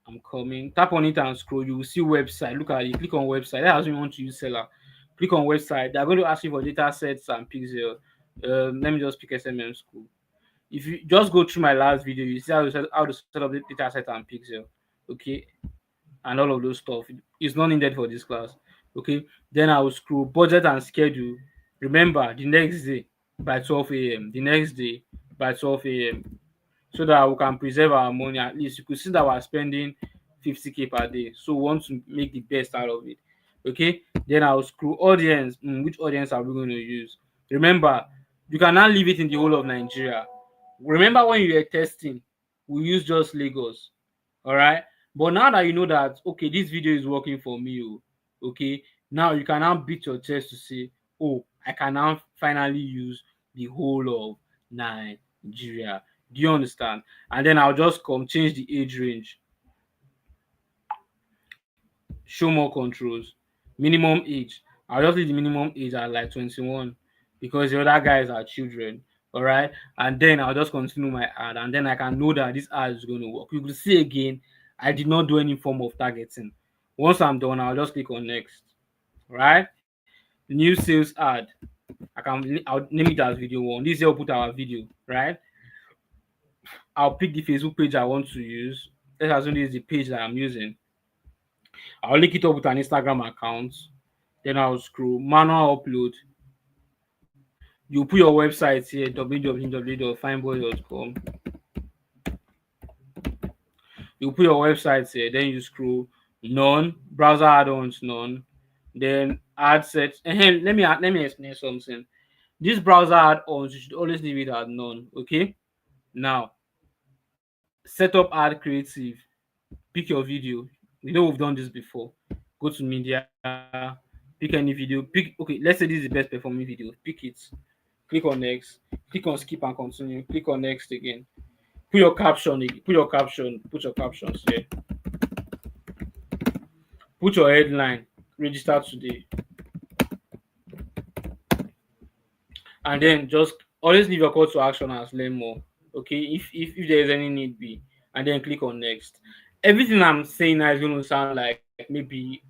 I'm coming. Tap on it and scroll. You will see website. Look at it. Click on website. That's when you want to use seller. Click on website. They're going to ask you for data sets and pixel. Let me just pick SMM school. If you just go through my last video, you see how to set up the data set and pixel. Okay. And all of those stuff. It's not needed for this class. Okay. Then I will scroll budget and schedule. Remember the next day by 12 a.m. The next day by 12 a.m. so that we can preserve our money. At least you could see that we're spending 50k per day. So we want to make the best out of it. Okay. Then I'll scroll audience. Which audience are we going to use? Remember, you can now leave it in the whole of Nigeria. Remember when you were testing, we use just Lagos. All right. But now that you know that, okay, this video is working for me, okay, now you can now beat your chest to say, oh, I can now finally use the whole of Nigeria. Do you understand? And then I'll just change the age range. Show more controls. Minimum age. I'll just leave the minimum age at like 21 because the other guys are children. All right. And then I'll just continue my ad. And then I can know that this ad is going to work. You will see again, I did not do any form of targeting. Once I'm done, I'll just click on next. All right. New sales ad. I'll name it as video one. This is where we'll put our video, right? I'll pick the Facebook page I want to use. Let's assume this is the page that I'm using. I'll link it up with an Instagram account. Then I'll scroll manual upload. You put your website here, www.fineboy.com. You put your website here, then you scroll none, browser add-ons none, then ad sets. And let me explain something. This browser add-ons, you should always leave it at none. Okay. Now, set up ad creative. Pick your video. We know we've done this before. Go to media, pick any video. Let's say this is the best performing video. Pick it. Click on next. Click on skip and continue. Click on next again. Put your caption. Put your captions here. Put your headline. Register today. And then just always leave your call to action as learn more. Okay, if there is any need be, and then click on next. Everything I'm saying now is going to sound like maybe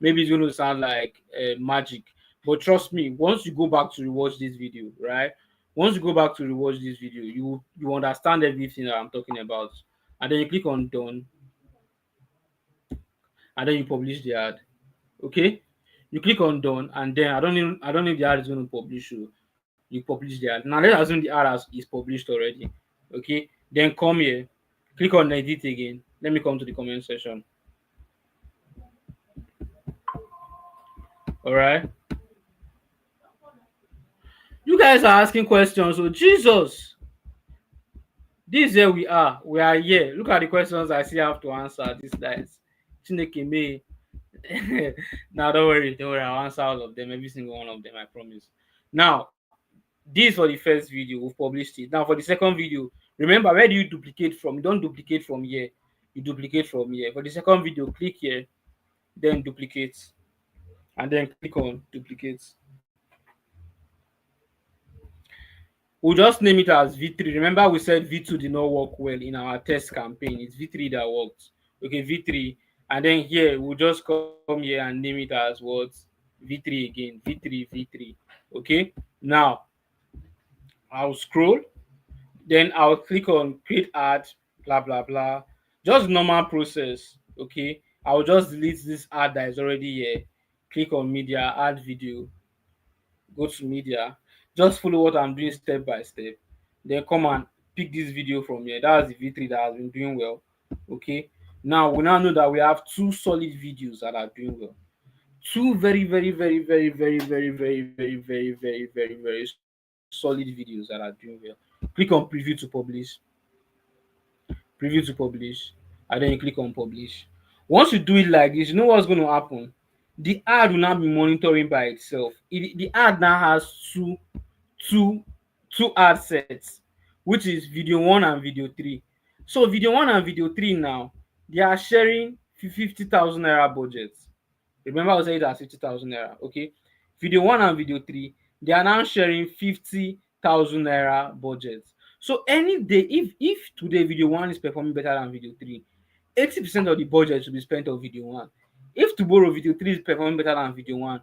it's going to sound like magic, but trust me, once you go back to rewatch this video, right? Once you go back to rewatch this video, you understand everything that I'm talking about, and then you click on done, and then you publish the ad. Okay, you click on done, and then I don't know if the ad is going to publish you publish the ad. Now let's assume the ad is published already. Okay, then come here, click on edit again. Let me come to the comment section. All right, you guys are asking questions. So Jesus, this is where we are. We are here. Look at the questions I still have to answer. These guys, Chineke me. Now don't worry, don't worry. I'll answer all of them, every single one of them. I promise. Now, this for the first video we've published it. Now for the second video, remember, where do you duplicate from? You don't duplicate from here. You duplicate from here. For the second video, click here, then duplicate, and then click on duplicate. We'll just name it as V3. Remember, we said V2 did not work well in our test campaign. It's V3 that worked. Okay, V3. And then here, we'll just come here and name it as what? V3 again. V3, V3. Okay, now I'll scroll. Then I'll click on create ad, blah, blah, blah. Just normal process. Okay, I'll just delete this ad that is already here. Click on media, add video, go to media, just follow what I'm doing step by step, then come and pick this video from here. That's the V3 that has been doing well. Okay, now we now know that we have two solid videos that are doing well, two very very very very very very very very very very very very solid videos that are doing well. Click on preview to publish, and then you click on publish. Once you do it like this, you know what's going to happen. The ad will now be monitoring by itself. The ad now has two two ad sets, which is video one and video three. So video one and video three now, they are sharing 50,000 naira budget. Remember, I was saying that 50,000 naira. Okay, video one and video three, they are now sharing 50,000 naira budget. So any day, if today video one is performing better than video three, 80% of the budget should be spent on video one. If tomorrow video three is performing better than video one,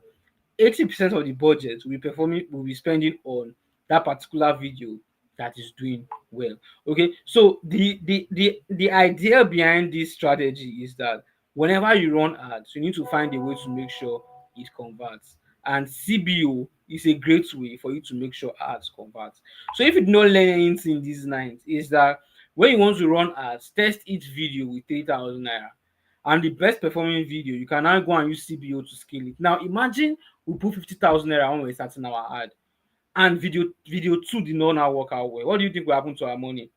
80% of the budget will be spending on that particular video that is doing well. Okay, so the idea behind this strategy is that whenever you run ads, you need to find a way to make sure it converts, and CBO is a great way for you to make sure ads convert. So if you do not learn anything these nights, is that when you want to run ads, test each video with 3,000 naira, and the best performing video, you can now go and use CBO to scale it. Now imagine we put 50,000 naira when we're starting our ad, and video two did not now work out well. What do you think will happen to our money?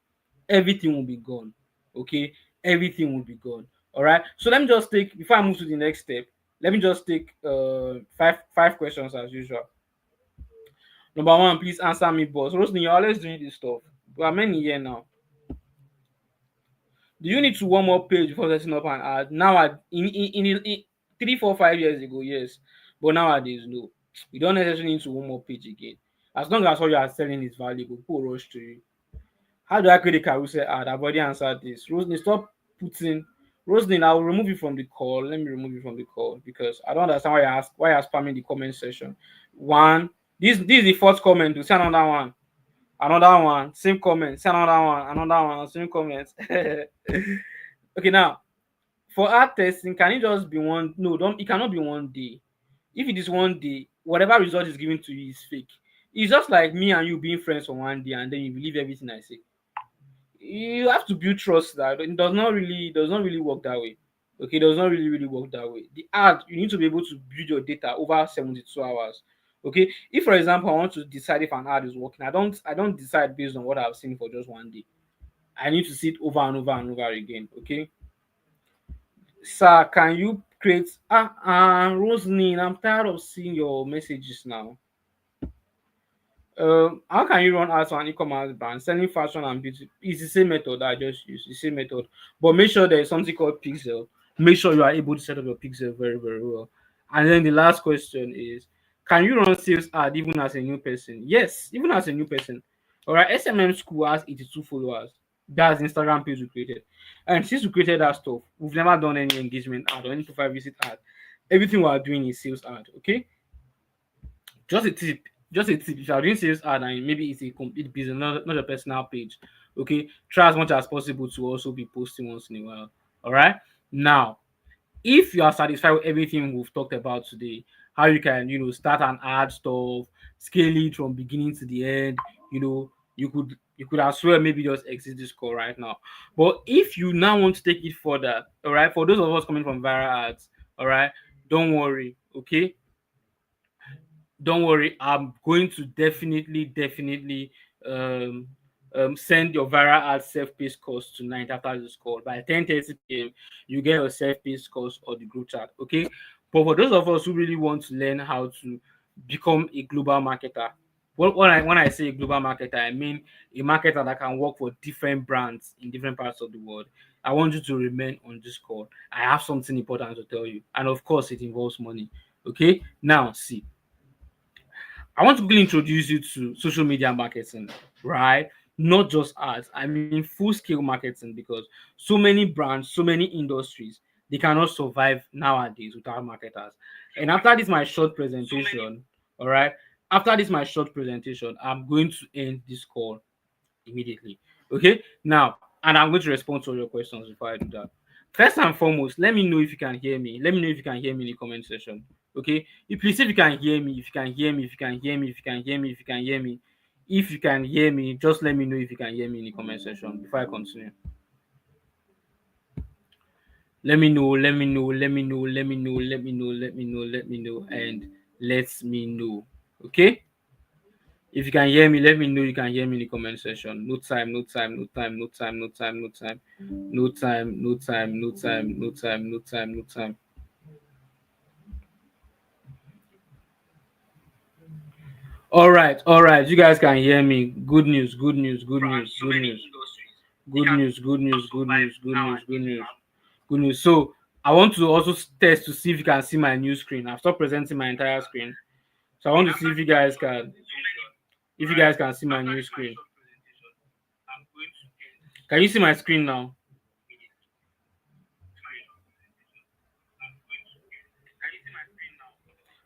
Everything will be gone. Okay, everything will be gone. All right, so let me just take, before I move to the next step, let me just take five questions as usual. Number one, please answer me, boss. Rosny, you're always doing this stuff. We are many here now. Do you need to warm up page before setting up an ad? Now, in 3, 4, 5 years ago, yes, but nowadays, no. You don't necessarily need to warm up page again. As long as what you are selling is valuable, people rush to you. How do I create a carousel ad? I've already answered this. Roslyn, stop putting. Roslyn, I will remove you from the call. Let me remove you from the call because I don't understand why you're spamming the comment section. One, this is the first comment. We see another one. Another one, same comment. See another one, same comment. Okay, now for ad testing, can it just be one? No, don't. It cannot be one day. If it is one day, whatever result is given to you is fake. It's just like me and you being friends for one day and then you believe everything I say. You have to build trust. That it does not really work that way. Okay, it does not really work that way. The ad, you need to be able to build your data over 72 hours. Okay, if for example I want to decide if an ad is working, I don't decide based on what I've seen for just one day. I need to see it over and over and over again. Okay, sir, can you create Roslyn, I'm tired of seeing your messages now. How can you run ads on an e-commerce brand selling fashion and beauty? It's the same method that I just used. The same method, but make sure there is something called pixel. Make sure you are able to set up your pixel very very well. And then the last question is, Can you run sales ad even as a new person? Yes, even as a new person. All right, SMM School has 82 followers. That's the Instagram page we created. And since we created that stuff, we've never done any engagement ad or any profile visit ad. Everything we are doing is sales ad. Okay, just a tip. Just a tip. If you are doing sales ad and maybe it's a complete business, not a personal page, okay, try as much as possible to also be posting once in a while. All right. Now, if you are satisfied with everything we've talked about today, how you can, start and add stuff, scale it from beginning to the end, you could as well maybe just exit this call right now. But if you now want to take it further, all right, for those of us coming from viral ads, all right, don't worry, okay? Don't worry, I'm going to definitely um, send your viral ad self-paced course tonight after this call. By 10:30 p.m., you get your self-paced course or the group chat. Okay. But for those of us who really want to learn how to become a global marketer, when I say a global marketer, I mean a marketer that can work for different brands in different parts of the world. I want you to remain on this call. I have something important to tell you. And of course, it involves money. Okay. Now, see, I want to quickly introduce you to social media marketing, right? Not just ads. I mean full scale marketing, because so many brands, so many industries, they cannot survive nowadays without marketers. And after this my short presentation, all right, after this my short presentation, I'm going to end this call immediately. Okay, now, and I'm going to respond to all your questions before I do that. First and foremost, let me know if you can hear me. Let me know if you can hear me in the comment section. Okay, please, if you can hear me, if you can hear me, if you can hear me, if you can hear me, if you can hear me, if you can hear me, just let me know if you can hear me in the comment section before I continue. Let me know, let me know, let me know, let me know, let me know, let me know, let me know, and let me know. Okay. If you can hear me, let me know you can hear me in the comment section. No time, no time, no time, no time, no time, no time, no time, no time, no time, no time, no time, no time. All right. You guys can hear me. Good news, good news, good news, good news, good news, good news, good news, good news, good news, good news. So I want to also test to see if you can see my new screen. I've stopped presenting my entire screen. So I want to see if you guys can see my new screen. Can you see my screen now?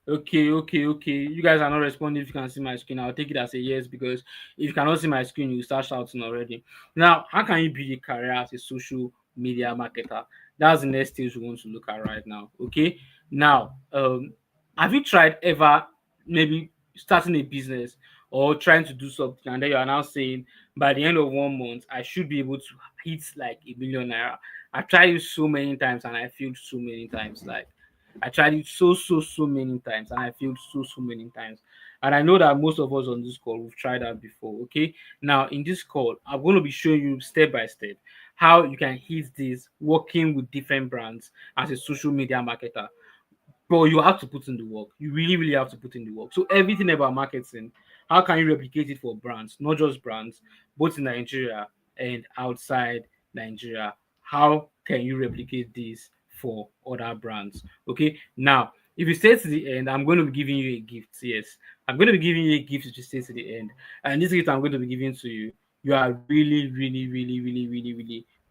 Okay, okay, okay. You guys are not responding. If you can see my screen, I'll take it as a yes, because if you cannot see my screen, you start shouting already. Now, how can you build a career as a social media marketer? That's the next stage we want to look at right now. Okay. Now, have you tried ever maybe starting a business or trying to do something, and then you are now saying by the end of 1 month I should be able to hit like 1 million naira? I've tried it so many times and I failed so many times. Like, I tried it so many times and I failed so many times. And I know that most of us on this call we've tried that before. Okay. Now in this call, I'm going to be showing you step by step how you can hit this working with different brands as a social media marketer. But you have to put in the work. You really have to put in the work. So everything about marketing, how can you replicate it for brands, not just brands, both in Nigeria and outside Nigeria? How can you replicate this for other brands? Okay. Now, if you stay to the end, I'm going to be giving you a gift. Yes, I'm going to be giving you a gift if you stay to the end. And this gift I'm going to be giving to you, you are really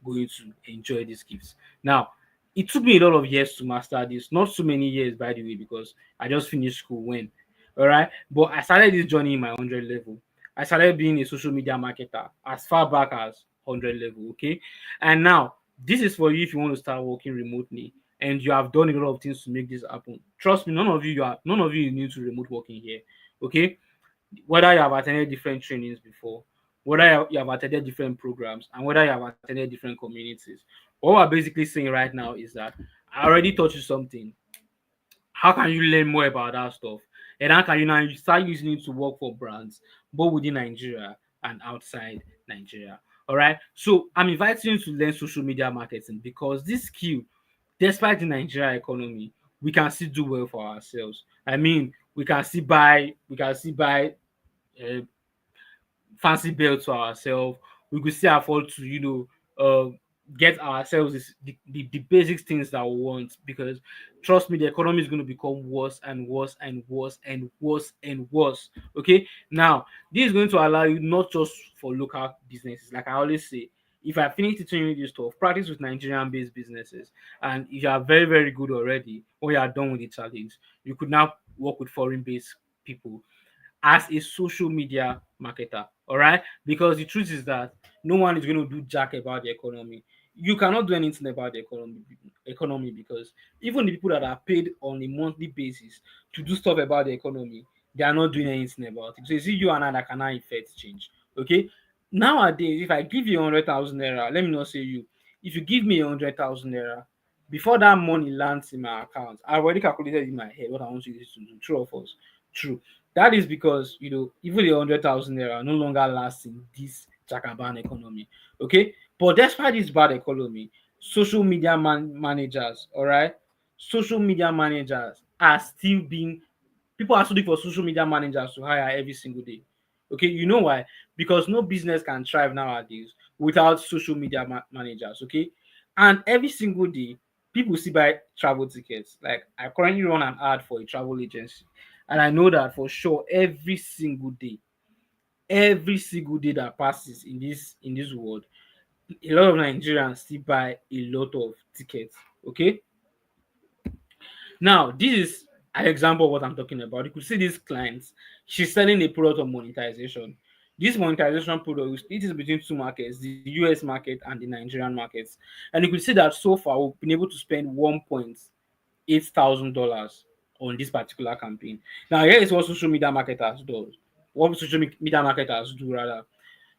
going to enjoy this gift. Now, it took me a lot of years to master this. Not so many years, by the way, because I just finished school when. All right. But I started this journey in my 100 level. I started being a social media marketer as far back as 100 level. Okay. And now, this is for you if you want to start working remotely and you have done a lot of things to make this happen. Trust me, none of you new to remote working here. Okay. Whether you have attended different trainings before, whether you have attended different programs, and whether you have attended different communities. What we're basically saying right now is that I already taught you something. How can you learn more about that stuff? And how can you now start using it to work for brands, both within Nigeria and outside Nigeria? All right. So I'm inviting you to learn social media marketing, because this skill, despite the Nigeria economy, we can still do well for ourselves. I mean, we can still buy uh, fancy belts for ourselves. We could still afford to, get ourselves the basic things that we want, because trust me, the economy is going to become worse and worse and worse and worse and worse. Okay, now this is going to allow you not just for local businesses, like I always say, if I finish teaching you this stuff, practice with Nigerian based businesses, and if you are very very good already, when you are done with the challenge, you could now work with foreign based people as a social media marketer. All right, because the truth is that no one is going to do jack about the economy. You cannot do anything about the economy, because even the people that are paid on a monthly basis to do stuff about the economy, they are not doing anything about it. So it's you and I that cannot effect change. Okay, nowadays if I give you 100,000 naira, let me not say you, if you give me 100,000 naira, before that money lands in my account, I already calculated in my head what I want you to do. True of us, true. That is because even the 100,000 naira no longer lasts in this Jackaban economy. Okay, but despite this bad economy, social media managers, all right, social media managers are still being people are still looking for social media managers to hire every single day. Okay, you know why? Because no business can thrive nowadays without social media managers. Okay, and every single day, people still buy travel tickets. Like I currently run an ad for a travel agency, and I know that for sure every single day that passes in this world, a lot of Nigerians still buy a lot of tickets. Okay, now this is an example of what I'm talking about. You could see this client, she's selling a product of monetization. This monetization product, it is between two markets, the US market and the Nigerian markets. And you could see that so far we've been able to spend $1,800 on this particular campaign. Now, here is what social media marketers do. What social media marketers do rather.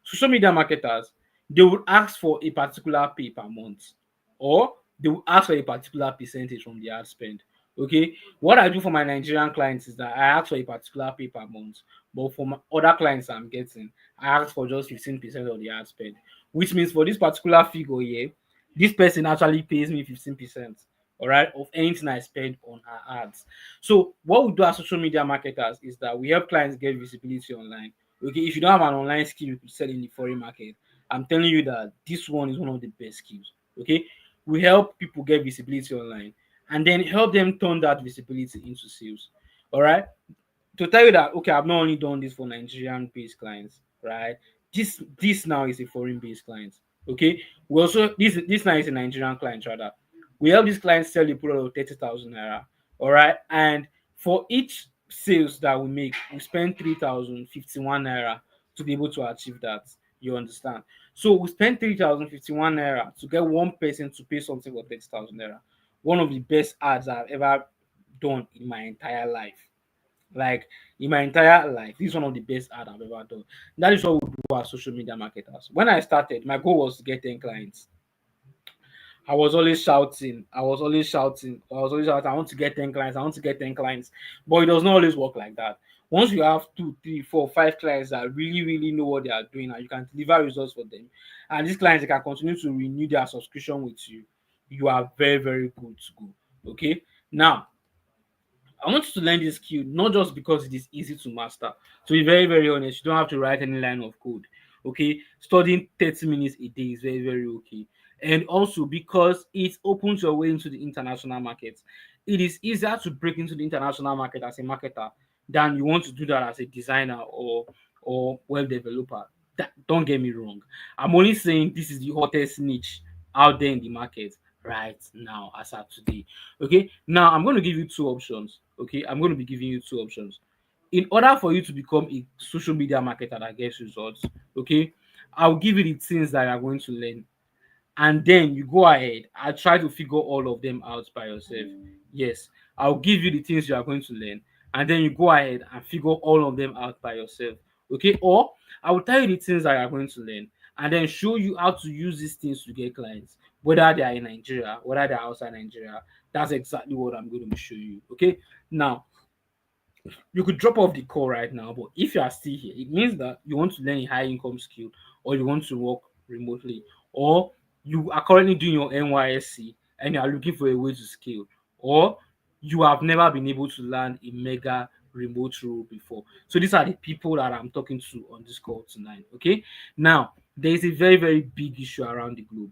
Social media marketers, they will ask for a particular pay per month, or they will ask for a particular percentage from the ad spend. Okay, what I do for my Nigerian clients is that I ask for a particular pay per month, but for my other clients I'm getting, I ask for just 15% of the ad spend, which means for this particular figure here, this person actually pays me 15%, all right, of anything I spend on her ads. So what we do as social media marketers is that we help clients get visibility online. Okay, if you don't have an online skill you could sell in the foreign market, I'm telling you that this one is one of the best skills. Okay, we help people get visibility online and then help them turn that visibility into sales. All right, to tell you that okay, I've not only done this for Nigerian based clients, right? This now is a foreign based client. Okay, we also this now is a Nigerian client rather. We help these clients sell a product of 30,000 naira. All right, and for each sales that we make, we spend 3,051 naira to be able to achieve that. You understand? So we spend 3,051 naira to get one person to pay something for 30,000 naira. One of the best ads I've ever done in my entire life. Like in my entire life, this is one of the best ad I've ever done. That is what we do as social media marketers. When I started, my goal was to get 10 clients. I was always shouting. I want to get 10 clients. I want to get 10 clients. But it does not always work like that. Once you have two, three, four, five clients that really, really know what they are doing and you can deliver results for them, and these clients they can continue to renew their subscription with you, you are very, very good to go. Okay. Now, I want you to learn this skill not just because it is easy to master. To be very, very honest, you don't have to write any line of code. Okay, studying 30 minutes a day is very, very okay. And also because it opens your way into the international market. It is easier to break into the international market as a marketer than you want to do that as a designer or web developer. Don't get me wrong. I'm only saying this is the hottest niche out there in the market right now as of today. Okay, now I'm going to give you two options. Okay, I'm going to be giving you two options. In order for you to become a social media marketer that gets results, okay, I'll give you the things that you're going to learn, and then you go ahead and try to figure all of them out by yourself. Yes, I'll give you the things you are going to learn, and then you go ahead and figure all of them out by yourself. Okay, or I will tell you the things that you are going to learn and then show you how to use these things to get clients, whether they are in Nigeria, whether they are outside Nigeria. That's exactly what I'm going to show you. Okay, now you could drop off the call right now, but if you are still here, it means that you want to learn a high income skill, or you want to work remotely, or you are currently doing your NYSC and you are looking for a way to scale, or you have never been able to land a mega remote role before. So these are the people that I'm talking to on this call tonight. Okay, now there is a very, very big issue around the globe.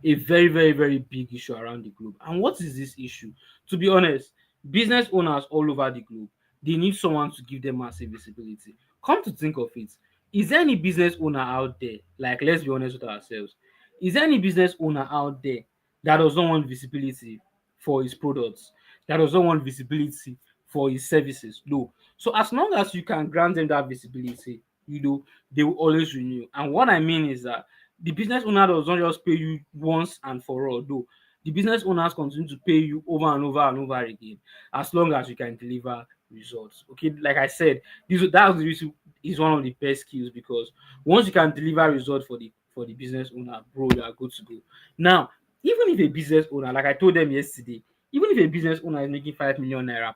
a very, very, very big issue around the globe. And what is this issue? To be honest, business owners all over the globe, they need someone to give them massive visibility. Come to think of it, is there any business owner out there, like let's be honest with ourselves, is there any business owner out there that does not want visibility for his products, that does not want visibility for his services? No. So as long as you can grant them that visibility, they will always renew. And what I mean is that the business owner does not just pay you once and for all, though. The business owners continue to pay you over and over and over again, as long as you can deliver results. Okay, like I said, that's the reason is one of the best skills, because once you can deliver results for the business owner, bro, you are good to go. Now, even if a business owner, like I told them yesterday, even if a business owner is making 5 million naira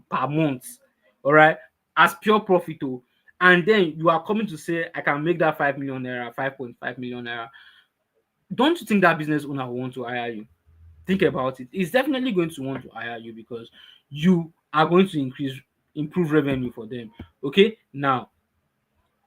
per month, all right, as pure profit, oh, and then you are coming to say I can make that 5 million naira, 5.5 million naira, don't you think that business owner will want to hire you? Think about it. It's definitely going to want to hire you, because you are going to improve revenue for them. Okay, now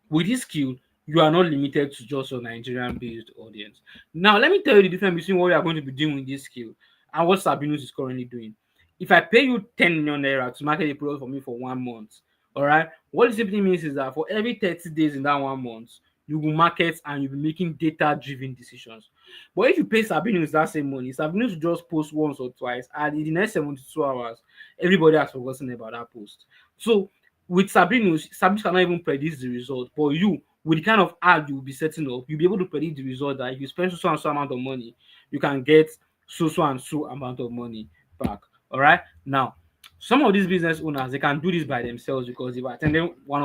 with this skill, you are not limited to just a Nigerian based audience. Now, let me tell you the difference between what you are going to be doing with this skill and what Sabinus is currently doing. If I pay you 10 million naira to market a product for me for 1 month, all right, what it simply means is that for every 30 days in that 1 month, you will market and you'll be making data driven decisions. But if you pay Sabinus that same money, Sabinus will just post once or twice, and in the next 72 hours, everybody has forgotten about that post. So with Sabinus cannot even predict the result. But you, with the kind of ad you will be setting up, you'll be able to predict the result that if you spend so and so amount of money, you can get so and so amount of money back. All right. Now, some of these business owners, they can do this by themselves because they've attended one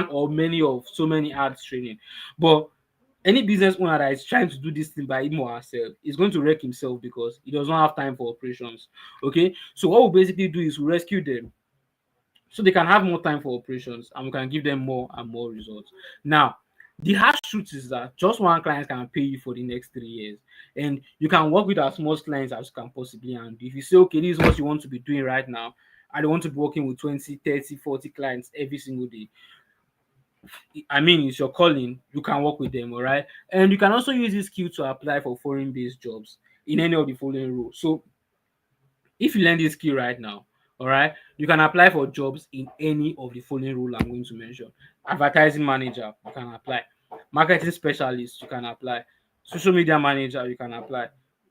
or many of so many ads training. But any business owner that is trying to do this thing by him or herself is going to wreck himself, because he does not have time for operations. Okay. So what we basically do is we rescue them so they can have more time for operations and we can give them more and more results. Now, the harsh truth is that just one client can pay you for the next 3 years, and you can work with as much clients as you can possibly. And if you say, okay, this is what you want to be doing right now, I don't want to be working with 20, 30, 40 clients every single day, I mean, it's your calling, you can work with them, all right? And you can also use this skill to apply for foreign based jobs in any of the following roles. So if you learn this skill right now, all right, you can apply for jobs in any of the following roles I'm going to mention. Advertising manager, you can apply. Marketing specialist, you can apply. Social media manager, you can apply.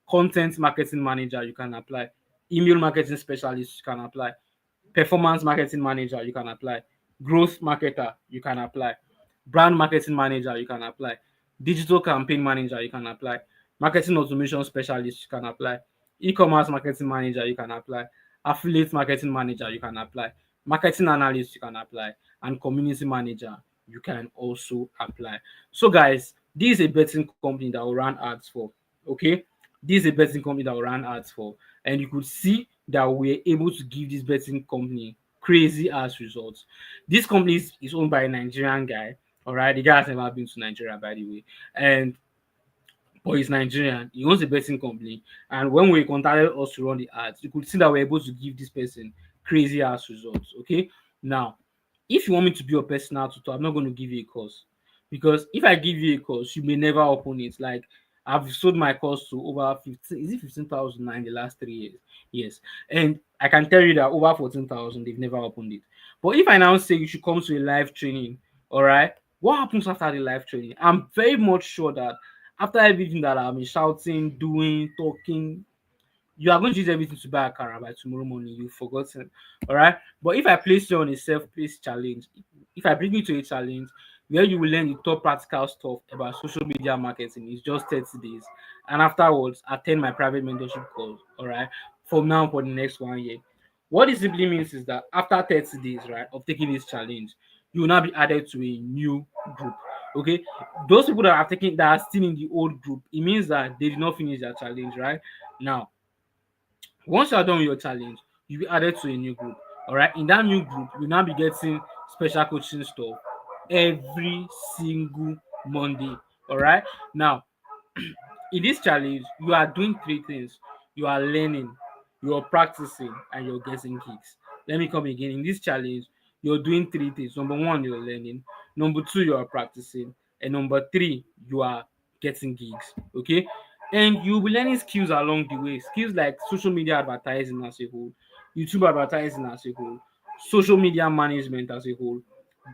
Content marketing manager, you can apply. Email marketing specialist, you can apply. Performance marketing manager, you can apply. Growth marketer, you can apply. Brand marketing manager, you can apply. Digital campaign manager, you can apply. Marketing automation specialist, you can apply. E-commerce marketing manager, you can apply. Affiliate marketing manager, you can apply. Marketing analyst, you can apply. And community manager, you can also apply. So guys, this is a betting company that will run ads for. Okay, this is a betting company that will run ads for, and you could see that we're able to give this betting company crazy ass results. This company is owned by a Nigerian guy. All right, the guy has never been to Nigeria, by the way, and but he's Nigerian. He owns a betting company. And when we contacted us to run the ads, you could see that we're able to give this person crazy ass results. Okay. Now, if you want me to be your personal tutor, I'm not going to give you a course. Because if I give you a course, you may never open it. Like I've sold my course to over 15, is it 15,000 in the last 3 years? Yes. And I can tell you that over 14,000, they've never opened it. But if I now say you should come to a live training, all right, what happens after the live training? I'm very much sure that after everything that I've been shouting, doing, talking, you are going to use everything to buy a car by tomorrow morning. You've forgotten. All right. But if I place you on a self-paced challenge, if I bring you to a challenge where you will learn the top practical stuff about social media marketing, it's just 30 days. And afterwards, attend my private mentorship course. All right. From now for the next 1 year. What this simply means is that after 30 days, right, of taking this challenge, you will now be added to a new group. Okay. Those people that are taking that are still in the old group, it means that they did not finish their challenge, right? Now, once you are done with your challenge, you'll be added to a new group. All right. In that new group, you'll now be getting special coaching stuff every single Monday. All right. Now, in this challenge, you are doing three things. You are learning, you are practicing, and you're getting gigs. Let me come again. In this challenge, you're doing three things. Number one, you're learning. Number two, you are practicing. And number three, you are getting gigs. Okay. And you'll be learning skills along the way. Skills like social media advertising as a whole, YouTube advertising as a whole, social media management as a whole,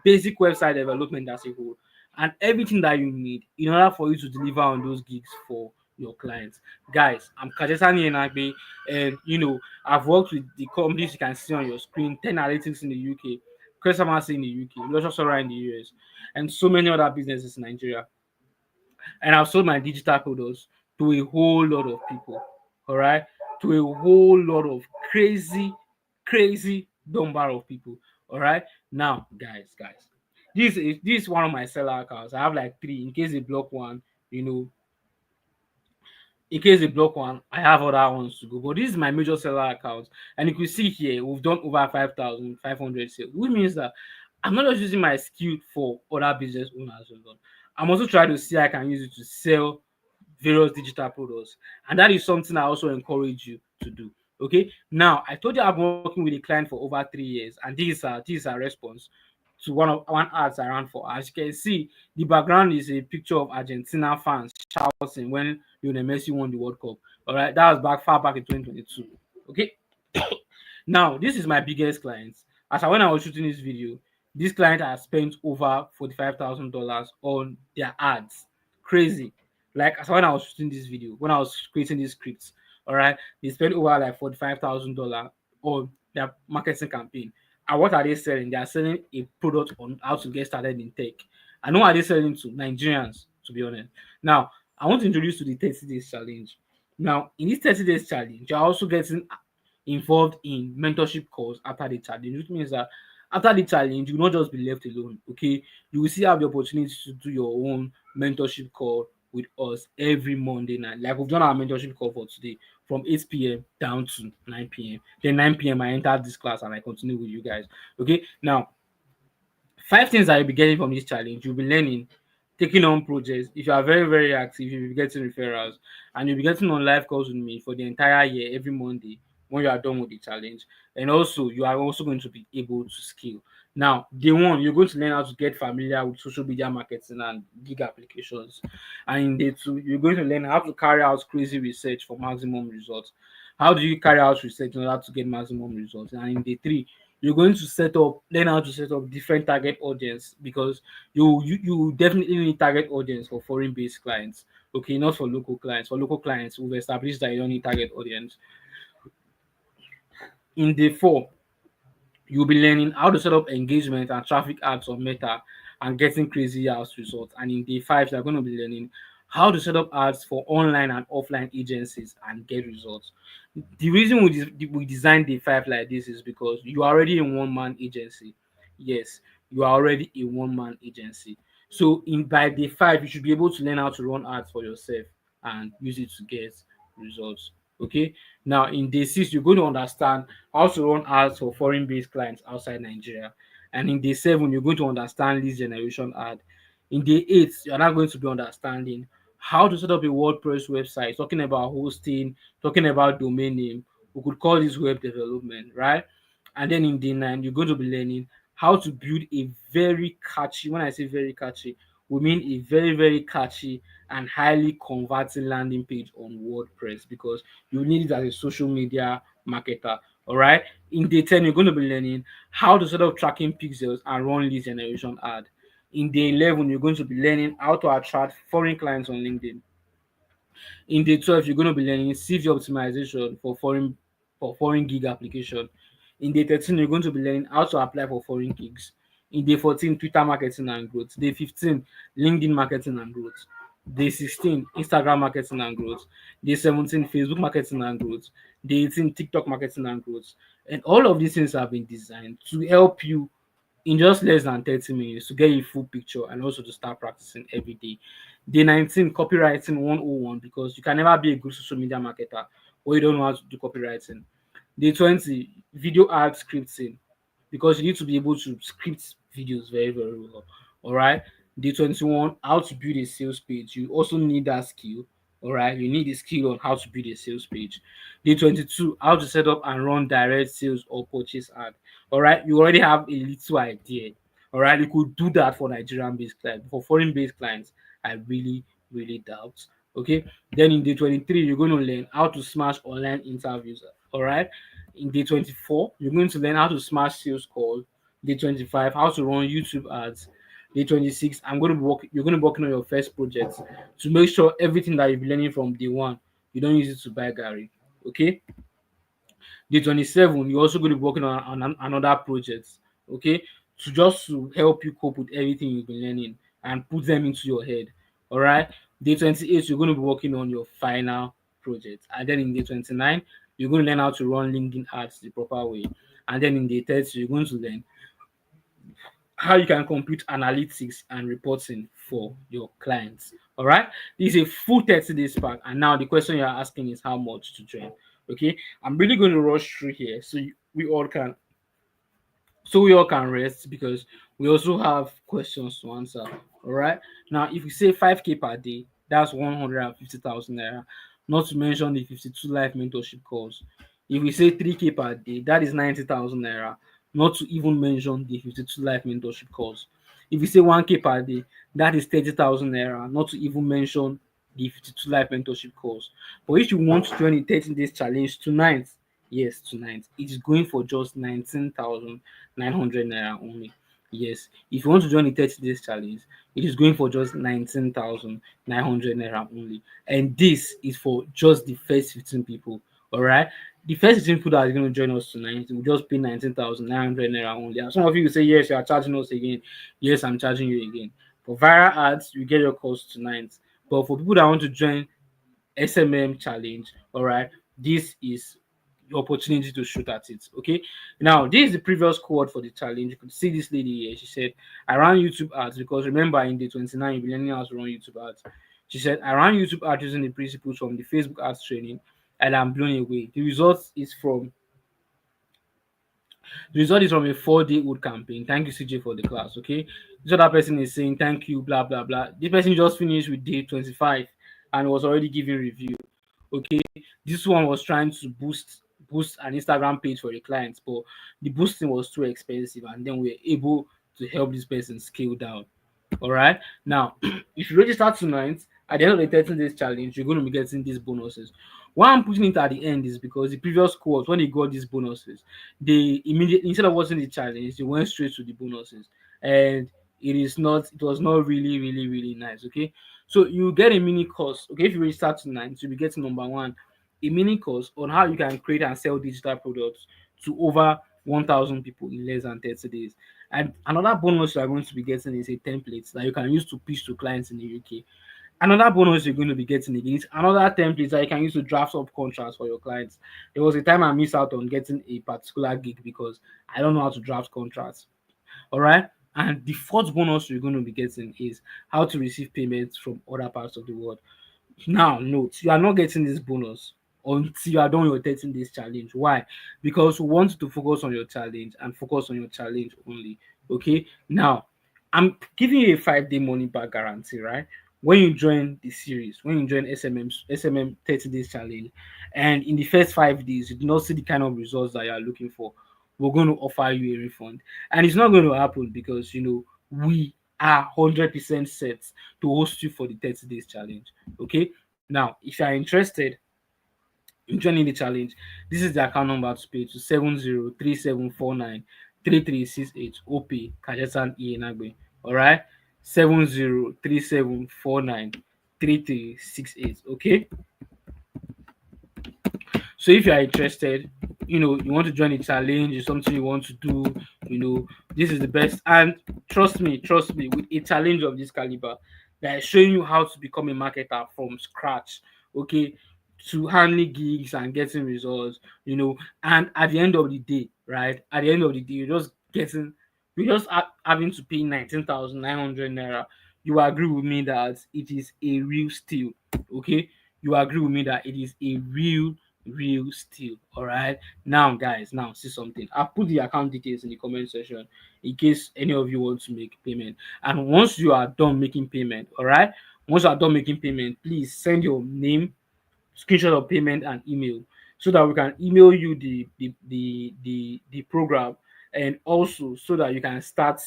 basic website development as a whole, and everything that you need in order for you to deliver on those gigs for your clients. Guys, I'm Kajesani Enagbe, and I've worked with the companies you can see on your screen, 10 Analytics in the UK, Cresamasi in the UK, Loshosora in the US, and so many other businesses in Nigeria. And I've sold my digital products to a whole lot of people. All right, to a whole lot of crazy number of people. All right, now guys, this is one of my seller accounts. I have like three in case they block one. You know, in case they block one, I have other ones to go. But this is my major seller account, and you can see here we've done over 5,500 sales, which means that I'm not just using my skill for other business owners alone. I'm also trying to see how I can use it to sell various digital products, and that is something I also encourage you to do. Okay, now I told you I've been working with a client for over 3 years, and this is a response to one ads I ran for. As you can see, the background is a picture of Argentina fans shouting when Lionel Messi won the World Cup. All right, that was far back in 2022. Okay, now this is my biggest client. As I when I was shooting this video, this client has spent over $45,000 on their ads. Crazy. Like as when I was shooting this video, when I was creating this scripts, all right, they spent over like $45,000 on their marketing campaign. And what are they selling? They are selling a product on how to get started in tech. And who are they selling to? Nigerians, to be honest. Now, I want to introduce you to the 30 days challenge. Now, in this 30 days challenge, you're also getting involved in mentorship calls after the challenge, which means that after the challenge, you will not just be left alone. Okay, you will still have the opportunity to do your own mentorship call with us every Monday night. Like we've done our mentorship call for today from 8 p.m. down to 9 p.m. Then 9 p.m. I enter this class and I continue with you guys. Okay, now 5 things that you'll be getting from this challenge. You'll be learning, taking on projects. If you are very active, you'll be getting referrals, and you'll be getting on live calls with me for the entire year every Monday when you are done with the challenge. And also, you are also going to be able to scale. Now, day one, you're going to learn how to get familiar with social media marketing and gig applications. And in day two, you're going to learn how to carry out crazy research for maximum results. How do you carry out research in order to get maximum results? And in day three, you're going to learn how to set up different target audience, because you definitely need target audience for foreign based clients. Okay, not for local clients. For local clients, we've established that you don't need target audience. In day four, you'll be learning how to set up engagement and traffic ads on Meta and getting crazy ads results. And in day five, you're going to be learning how to set up ads for online and offline agencies and get results. The reason we designed day five like this is because you are already a one man agency. Yes, you are already a one man agency. So in by day five, you should be able to learn how to run ads for yourself and use it to get results. Okay. Now in day six, you're going to understand how to run ads for foreign based clients outside Nigeria. And in day seven, you're going to understand lead generation ad. In day eight, you're now going to be understanding how to set up a WordPress website, talking about hosting, talking about domain name. We could call this web development, right? And then in day nine, you're going to be learning how to build a very catchy, when I say very catchy, we mean a very catchy and highly converting landing page on WordPress, because you need it as a social media marketer. All right. In day 10, you're going to be learning how to set up tracking pixels and run lead generation ad. In day 11, you're going to be learning how to attract foreign clients on LinkedIn. In day 12, you're going to be learning CV optimization for foreign gig application. In day 13, you're going to be learning how to apply for foreign gigs. In day 14, Twitter marketing and growth. Day 15, LinkedIn marketing and growth. Day 16, Instagram marketing and growth. Day 17, Facebook marketing and growth. Day 18, TikTok marketing and growth. And all of these things have been designed to help you in just less than 30 minutes to get a full picture and also to start practicing every day. Day 19, copywriting 101, because you can never be a good social media marketer or you don't know how to do copywriting. Day 20, video ad scripting, because you need to be able to script videos very well. All right. Day 21, how to build a sales page. You also need that skill. All right. You need a skill on how to build a sales page. Day 22, how to set up and run direct sales or purchase ad. All right. You already have a little idea. All right. You could do that for Nigerian based clients. For foreign based clients, I really doubt. Okay. Then in day 23, you're going to learn how to smash online interviews. All right. In day 24, you're going to learn how to smash sales call. Day 25, how to run YouTube ads. Day 26, you're going to be working on your first project to make sure everything that you've been learning from day one, you don't use it to buy Gary. Okay. Day 27, you're also going to be working on another project, okay, to just to help you cope with everything you've been learning and put them into your head. All right. Day 28, you're going to be working on your final project. And then in day 29, you're going to learn how to run LinkedIn ads the proper way. And then in day 30, you're going to learn how you can compute analytics and reporting for your clients. All right. This is a full 30 days pack. And now the question you're asking is how much to join. Okay. I'm really going to rush through here we all can rest because we also have questions to answer. All right. Now, if you say 5K per day, that's 150,000 naira, not to mention the 52 live mentorship calls. If we say 3K per day, that is 90,000 naira, not to even mention the 52 live mentorship calls. If you say 1K per day, that is 30,000 naira, not to even mention the 52 live mentorship calls. But if you want to join the 13 days challenge tonight, yes, tonight, it is going for just 19,900 naira only. Yes, if you want to join the 30 days challenge, it is going for just 19,900 naira only. And this is for just the first 15 people. All right. The first 15 people that are going to join us tonight will just pay 19,900 naira only. And some of you will say, yes, you are charging us again. Yes, I'm charging you again. For viral ads, you get your cost tonight. But for people that want to join SMM challenge, all right, this is your opportunity to shoot at it. Okay. Now, this is the previous quote for the challenge. You could see this lady here. She said, I ran YouTube ads because remember in day 29, you'll be learning how to run YouTube ads. She said, I ran YouTube ads using the principles from the Facebook ads training and I'm blown away. The result is from a 4-day old campaign. Thank you, CJ, for the class. Okay. This other person is saying thank you, blah blah blah. This person just finished with day 25 and was already giving review. Okay. This one was trying to boost an Instagram page for a client, but the boosting was too expensive, and then we were able to help this person scale down. All right. Now, if you register tonight, at the end of the 13 days challenge, you're going to be getting these bonuses. Why I'm putting it at the end is because the previous cohort, when they got these bonuses, they immediately, instead of watching the challenge, they went straight to the bonuses. And it was not really, really, really nice. Okay. So you get a mini course. Okay. If you register tonight, you'll be getting number one, a mini course on how you can create and sell digital products to over 1,000 people in less than 30 days. And another bonus you are going to be getting is a template that you can use to pitch to clients in the UK. Another bonus you're going to be getting again is another template that you can use to draft up contracts for your clients. There was a time I missed out on getting a particular gig because I don't know how to draft contracts. All right. And the fourth bonus you're going to be getting is how to receive payments from other parts of the world. Now, note, you are not getting this bonus until you are done your 13 days challenge. Why? Because we want to focus on your challenge and focus on your challenge only. Okay. Now, I'm giving you a 5-day money back guarantee, right? When you join the series, when you join SMM 30 days challenge, and in the first 5 days, you do not see the kind of results that you are looking for, we're going to offer you a refund. And it's not going to happen because, we are 100% set to host you for the 30 days challenge. Okay. Now, if you are interested in joining the challenge, this is the account number to pay to 7037493368 OP Kajetan Ienagbe. All right. 7037493368. Okay. So if you are interested, you want to join the challenge, it's something you want to do, this is the best. And trust me, with a challenge of this caliber, that is showing you how to become a marketer from scratch, okay, to handling gigs and getting results, and at the end of the day, right? At the end of the day, you're just having to pay 19,900 naira. You agree with me that it is a real steal, okay? You agree with me that it is a real steal. All right. Now, guys, now see something. I'll put the account details in the comment section in case any of you want to make payment. And once you are done making payment, all right, once you are done making payment, please send your name, screenshot of payment, and email so that we can email you the program, and also so that you can start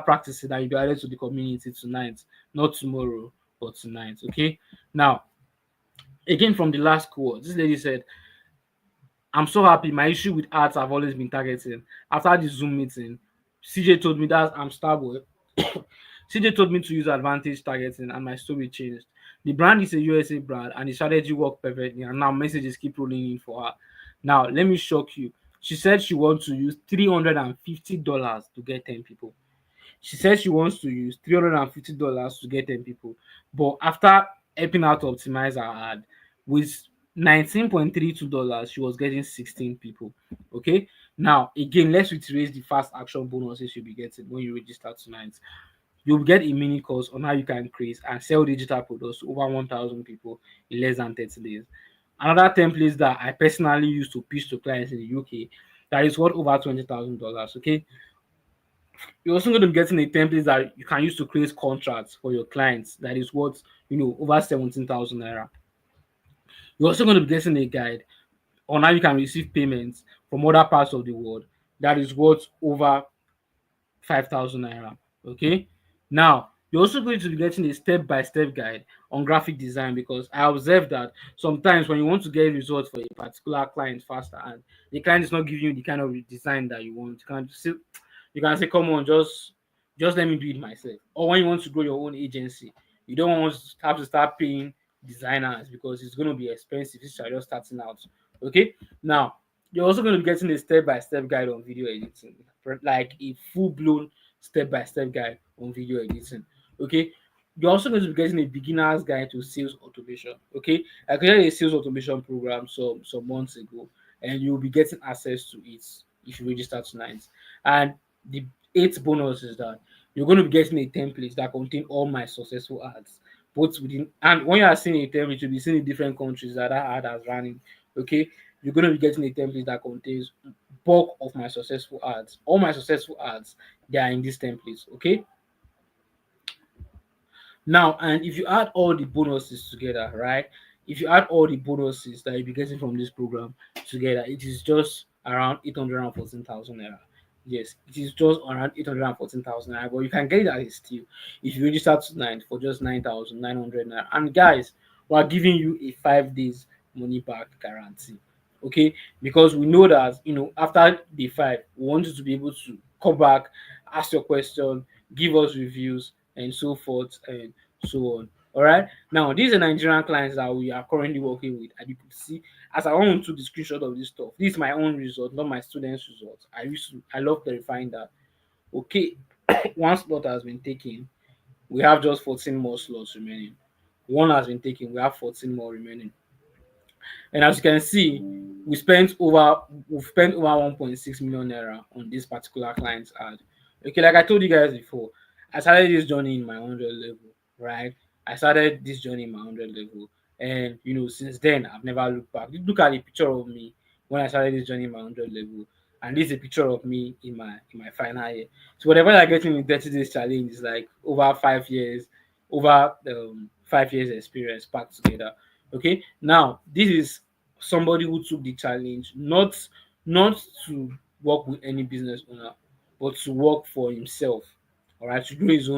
practicing and you be added to the community tonight, not tomorrow. or tonight. Okay. Now, again from the last call, this lady said, I'm so happy. My issue with ads have always been targeting. After the Zoom meeting, CJ told me that I'm Starboy. CJ told me to use advantage targeting and my story changed. The brand is a USA brand and the strategy worked perfectly, and now messages keep rolling in for her. Now, let me shock you. She said she wants to use $350 to get 10 people. She says she wants to use $350 to get 10 people. But after helping out to optimize her ad with $19.32, she was getting 16 people. Okay. Now, again, let's reiterate the fast action bonuses you'll be getting when you register tonight. You'll get a mini course on how you can create and sell digital products to over 1,000 people in less than 30 days. Another template that I personally use to pitch to clients in the UK that is worth over $20,000. Okay. You're also going to be getting a template that you can use to create contracts for your clients that is worth, over 17,000 naira. You're also going to be getting a guide on how you can receive payments from other parts of the world that is worth over 5,000 naira. Okay. Now, you're also going to be getting a step-by-step guide on graphic design, because I observed that sometimes when you want to get results for a particular client faster and the client is not giving you the kind of design that you want, you can say, come on, just let me do it myself. Or when you want to grow your own agency, you don't want to have to start paying designers because it's going to be expensive if you're just starting out. Okay. Now, you're also going to be getting a step-by-step guide on video editing, like a full-blown step-by-step guide on video editing. Okay. You're also going to be getting a beginner's guide to sales automation. Okay. I created a sales automation program some months ago, and you'll be getting access to it if you register tonight. And the eighth bonus is that you're going to be getting a template that contain all my successful ads, both within, and when you are seeing a template, you'll be seeing the different countries that ad has running. Okay. You're going to be getting a template that contains bulk of my successful ads. All my successful ads, they are in this template. Okay. Now, and if you add all the bonuses together, right? If you add all the bonuses that you'll be getting from this program together, it is just around 814,000 naira. Yes, it is just around 814,000 naira, but you can get it as a steal if you register tonight for just 9,900 naira. And guys, we're giving you a 5 days money back guarantee. Okay, because we know that after day 5, we want you to be able to come back, ask your question, give us reviews, and so forth and so on. All right. Now, these are Nigerian clients that we are currently working with. And you could see, as I want to the screenshot of this stuff, this is my own result, not my students' results. I love verifying that. Okay, one slot has been taken. We have just 14 more slots remaining. One has been taken. We have 14 more remaining. And as you can see, we've spent over 1.6 million naira on this particular client's ad. Okay, like I told you guys before, I started this journey in my 100 level, right? I started this journey in my 100 level, and since then I've never looked back. Look at the picture of me when I started this journey in my 100 level, and this is a picture of me in my final year. So whatever I get in the 30 days challenge is like over 5 years experience packed together. Okay, now this is somebody who took the challenge, not to work with any business owner, but to work for himself. All right, to grow his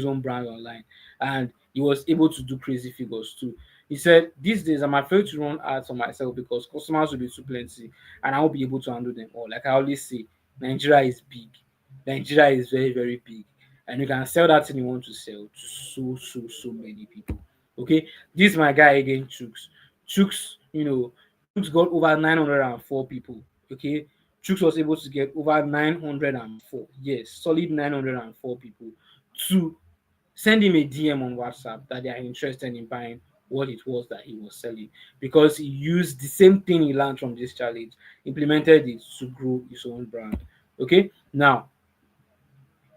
own brand online, and he was able to do crazy figures too. He said, "These days, I'm afraid to run ads for myself because customers will be too plenty, and I won't be able to handle them all. Like I always say, Nigeria is big. Nigeria is very, very big, and you can sell that thing you want to sell to so many people." Okay, this is my guy again, Chooks. Chooks got over 904 people. Okay, Chooks was able to get over 904, yes, solid 904 people to send him a DM on WhatsApp that they are interested in buying what it was that he was selling, because he used the same thing he learned from this challenge, implemented it to grow his own brand. Okay, now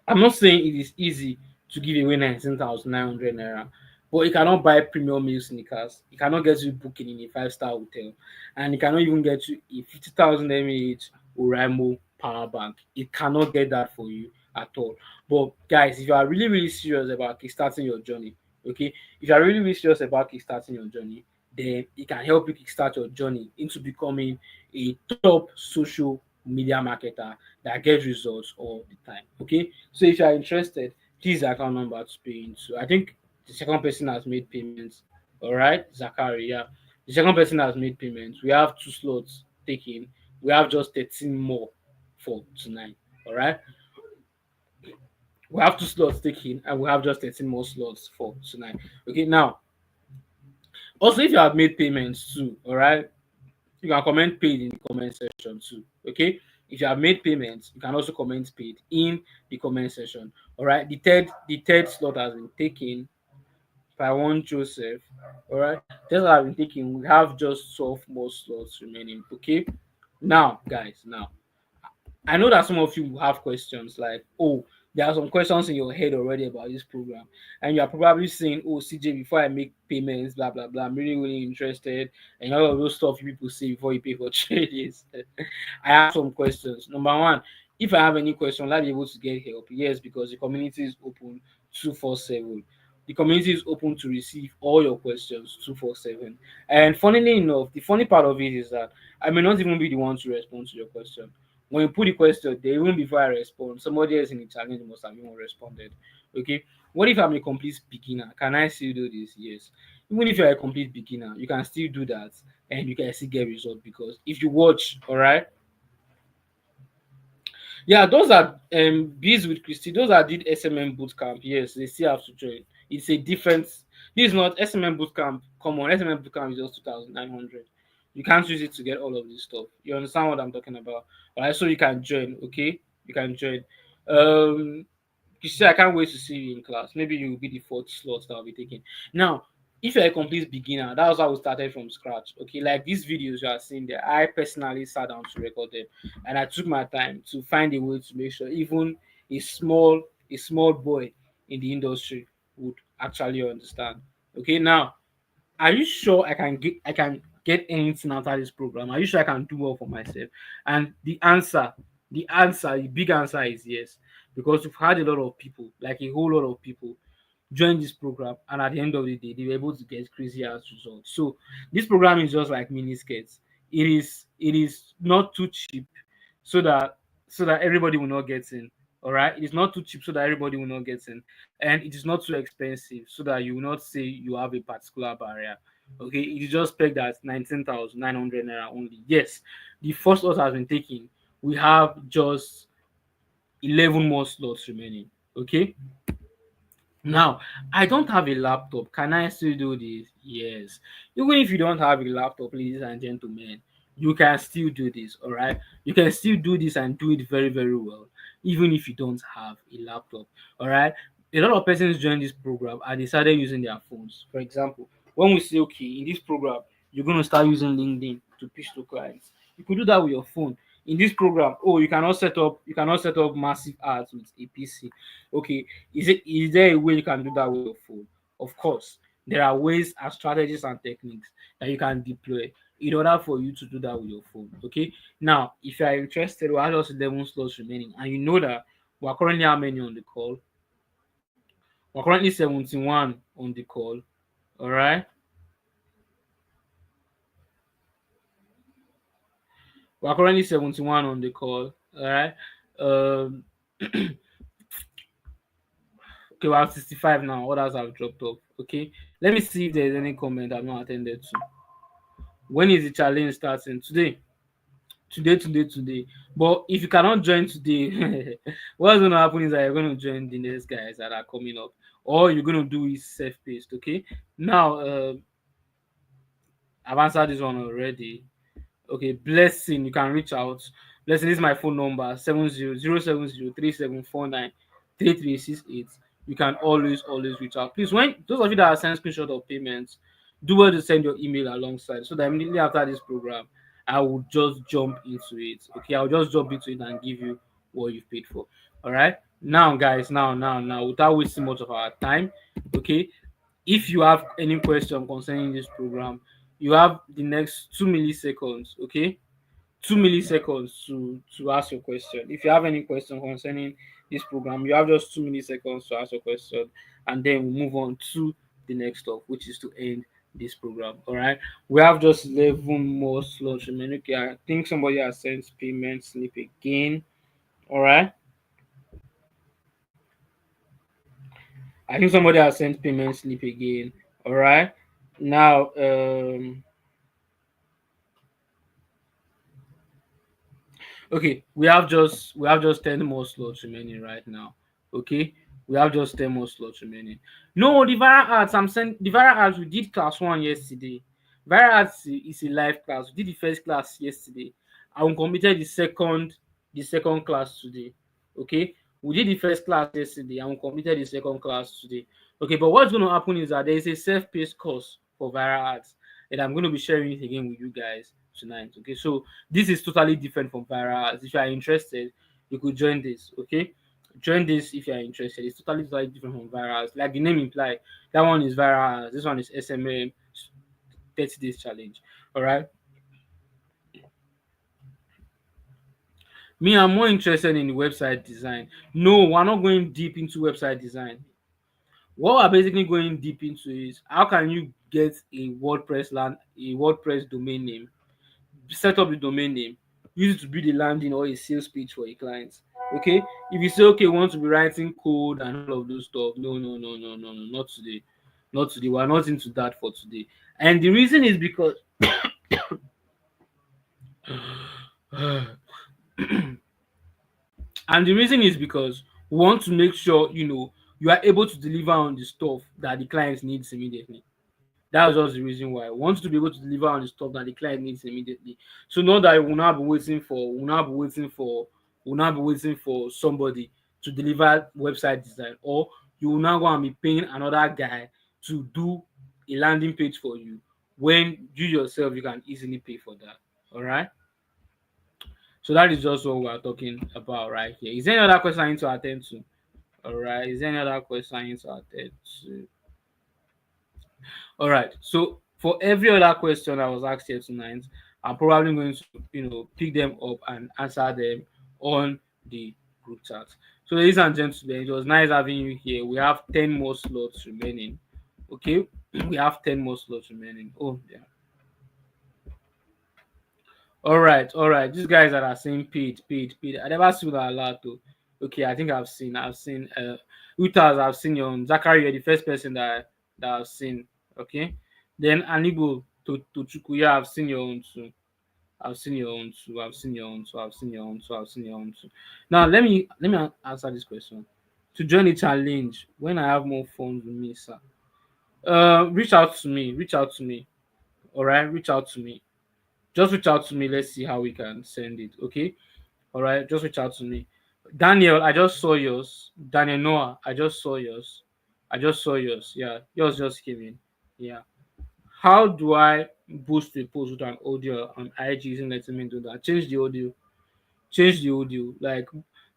I'm not saying it is easy to give away 19,900 naira, but you cannot buy premium meal sneakers. You cannot get you booking in a five-star hotel, and you cannot even get you a 50,000 mAh Oraimo power bank. It cannot get that for you at all. But guys, if you are really, really serious about kickstarting your journey, okay, if you are really, really serious about kickstarting your journey, then it can help you kickstart your journey into becoming a top social media marketer that gets results all the time. Okay, so if you are interested, this is the account number to pay into. I think The second person has made payments. All right, Zachary. Yeah, the second person has made payments. We have two slots taken. We have just 13 more for tonight. All right, we have two slots taken, and we have just 13 more slots for tonight. Okay, now also if you have made payments too, all right, you can comment paid in the comment section too. Okay, if you have made payments, you can also comment paid in the comment section. All right, the third slot has been taken by one Joseph. All right, just have been taken. We have just 12 more slots remaining. Okay, now guys, now I know that some of you have questions like, oh, there are some questions in your head already about this program, and you are probably saying, oh, CJ, before I make payments, blah blah blah, I'm really really interested, and all of those stuff you people say before you pay for tradings. I have some questions. Number one, if I have any question, I'll be able to get help. Yes, because the community is open 247. The community is open to receive all your questions 247. And funnily enough, the funny part of it is that I may not even be the one to respond to your question. When you put the question there, even before I respond, somebody else in the challenge must have even responded. Okay. What if I'm a complete beginner? Can I still do this? Yes. Even if you're a complete beginner, you can still do that and you can still get result because if you watch, all right. Yeah, those are bees with Christy. Those are did SMM bootcamp. Yes, they still have to join. It's a different. This is not SMM bootcamp. Come on, SMM bootcamp is just 2,900. You can't use it to get all of this stuff. You understand what I'm talking about? All right, so you can join. Okay, you can join. Um, you see, I can't wait to see you in class. Maybe you will be the fourth slot that I'll be taking. Now, if you're a complete beginner, that was how we started from scratch. Okay, like these videos you are seeing there, I personally sat down to record them, and I took my time to find a way to make sure even a small boy in the industry would actually understand. Okay, now are you sure I can get anything out of this program? Are you sure I can do well for myself? And the big answer is yes, because we've had a lot of people, like a whole lot of people, join this program, and at the end of the day, they were able to get crazy ass results. So this program is just like mini skirts. It is not too cheap, so that everybody will not get in. All right, it is not too cheap so that everybody will not get in, and it is not too expensive so that you will not say you have a particular barrier. Okay, it is just pegged at 19,900 naira only. Yes, the first lot has been taken. We have just 11 more slots remaining. Okay, now, I don't have a laptop. Can I still do this? Yes. Even if you don't have a laptop, ladies and gentlemen, you can still do this, all right? You can still do this and do it very, very well, even if you don't have a laptop, all right? A lot of persons join this program and they started using their phones. For example, when we say, okay, in this program, you're going to start using LinkedIn to pitch to clients. You could do that with your phone. In this program, oh, you cannot set up massive ads with a PC. Okay, is there a way you can do that with your phone? Of course, there are ways and strategies and techniques that you can deploy in order for you to do that with your phone. Okay. Now, if you are interested, we have just 11 slots remaining, and you know that we are currently how many on the call? We're currently 71 on the call. All right. We're currently 71 on the call. All right. Um. Okay, we're at 65 now. Others have dropped off. Okay. Let me see if there's any comment I've not attended to. When is the challenge starting? Today. Today. But if you cannot join today, what's going to happen is that you're going to join the next guys that are coming up, or you're going to do it self-paced. Okay. Now, I've answered this one already. Okay, Blessing, you can reach out. Blessing, this is my phone number 70 070 3749 3368. You can always reach out. Please, when those of you that are sending screenshot of payments, do well to send your email alongside so that immediately after this program, I will just jump into it. Okay, I'll just jump into it and give you what you've paid for. All right. Now, guys, now, without wasting much of our time, okay, if you have any question concerning this program, you have the next 2 milliseconds. Okay, 2 milliseconds to ask your question. If you have any question concerning this program, you have just 2 milliseconds to ask your question, and then we move on to the next stop, which is to end this program. All right, we have just 11 more slots remaining. Okay, I think somebody has sent payment slip again. All right. I think somebody has sent payment slip again. All right. Now, okay, we have just 10 more slots remaining right now. Okay, we have just 10 more slots remaining. No, the viral arts the viral arts we did class one yesterday. Viral arts is a live class. We did the first class yesterday, and we completed the second class today. Okay, we did the first class yesterday and we completed the second class today. Okay, but what's going to happen is that there is a self-paced course for viral arts, and I'm going to be sharing it again with you guys tonight. Okay, so this is totally different from viral arts. If you are interested, you could join this. Okay, join this if you are interested. It's totally different from viral arts. Like the name implies, that one is viral arts. This one is SMM 30 days challenge. All right. Me, I'm more interested in the website design. No, we're not going deep into website design. What we're basically going deep into is how can you get a WordPress domain name, set up the domain name, use it to build a landing or a sales page for a client. Okay, if you say okay, we want to be writing code and all of those stuff, no, no, no, no, no, no, not today, not today. We're not into that for today, and the reason is because and the reason is because we want to make sure you are able to deliver on the stuff that the client needs immediately. That's just the reason why. We want to be able to deliver on the stuff that the client needs immediately. So not that we'll not be waiting for somebody to deliver website design, or you will now go and be paying another guy to do a landing page for you when you yourself you can easily pay for that. All right. So that is just what we are talking about right here. Is there any other question I need to attend to? All right. Is there any other question I need to attend to? All right. So for every other question I was asked here tonight, I'm probably going to, pick them up and answer them on the group chat. So ladies and gentlemen, it was nice having you here. We have 10 more slots remaining. Okay, we have 10 more slots remaining. Oh yeah. All right. These guys that are saying paid. I never see that a lot though. Okay, I think I've seen Utas, I've seen your own. Zachary, you're the first person that I've seen. Okay. Then Anigo to Chukuya, I've seen your own too. I've seen your own too. I've seen your own too. I've seen your own too. I've seen your own too. Now let me answer this question. To join the challenge, when I have more funds with me, sir. Reach out to me. Reach out to me. All right, reach out to me. Just reach out to me. Let's see how we can send it. Okay. All right. Just reach out to me. Daniel, I just saw yours. Daniel Noah, I just saw yours. I just saw yours. Yeah, yours just came in. Yeah. How do I boost a post with an audio on IG using Letterman do that? Change the audio. Change the audio. Like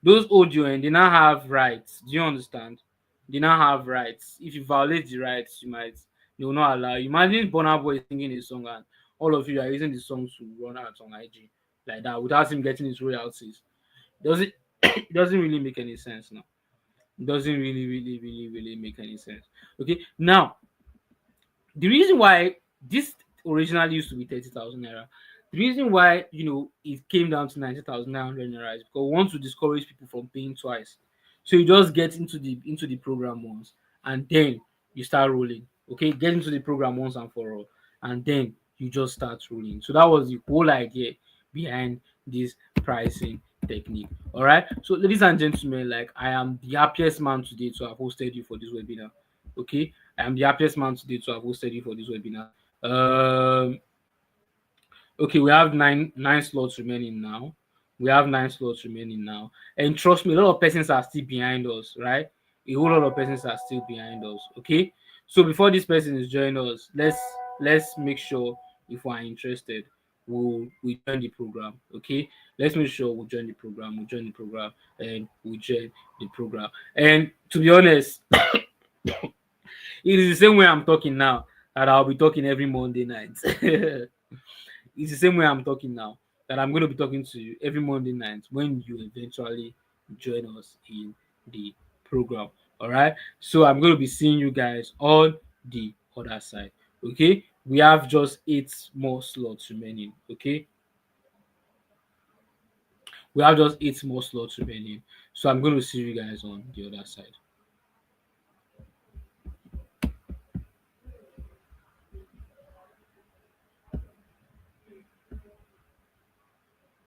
those audio and they now have rights. Do you understand? They now have rights. If you violate the rights, they will not allow you. Imagine Burna Boy singing a song and all of you are using the song to run out on IG like that without him getting his royalties. Does it it doesn't really make any sense now. It doesn't really, really, really, really make any sense. Okay. Now the reason why this originally used to be 30,000 naira, the reason why it came down to 90,900 naira is because we want to discourage people from paying twice. So you just get into the program once, and then you start rolling. Okay, get into the program once and for all, and then you just start rolling. So that was the whole idea behind this pricing technique. All right. So ladies and gentlemen, like I am the happiest man today to have hosted you for this webinar. Okay, I am the happiest man today to have hosted you for this webinar. Um, okay, we have nine slots remaining now. We have 9 slots remaining now, and trust me, a lot of persons are still behind us, right? A whole lot of persons are still behind us. Okay, so before this person is joining us, let's make sure if we are interested, we join the program. Okay, let's make sure we join the program. We join the program, and we join the program. And to be honest, it is the same way I'm talking now that I'll be talking every Monday night. It's the same way I'm talking now that I'm going to be talking to you every Monday night when you eventually join us in the program. All right. So I'm going to be seeing you guys on the other side. Okay. We have just 8 more slots remaining. Okay. We have just 8 more slots remaining. So I'm going to see you guys on the other side.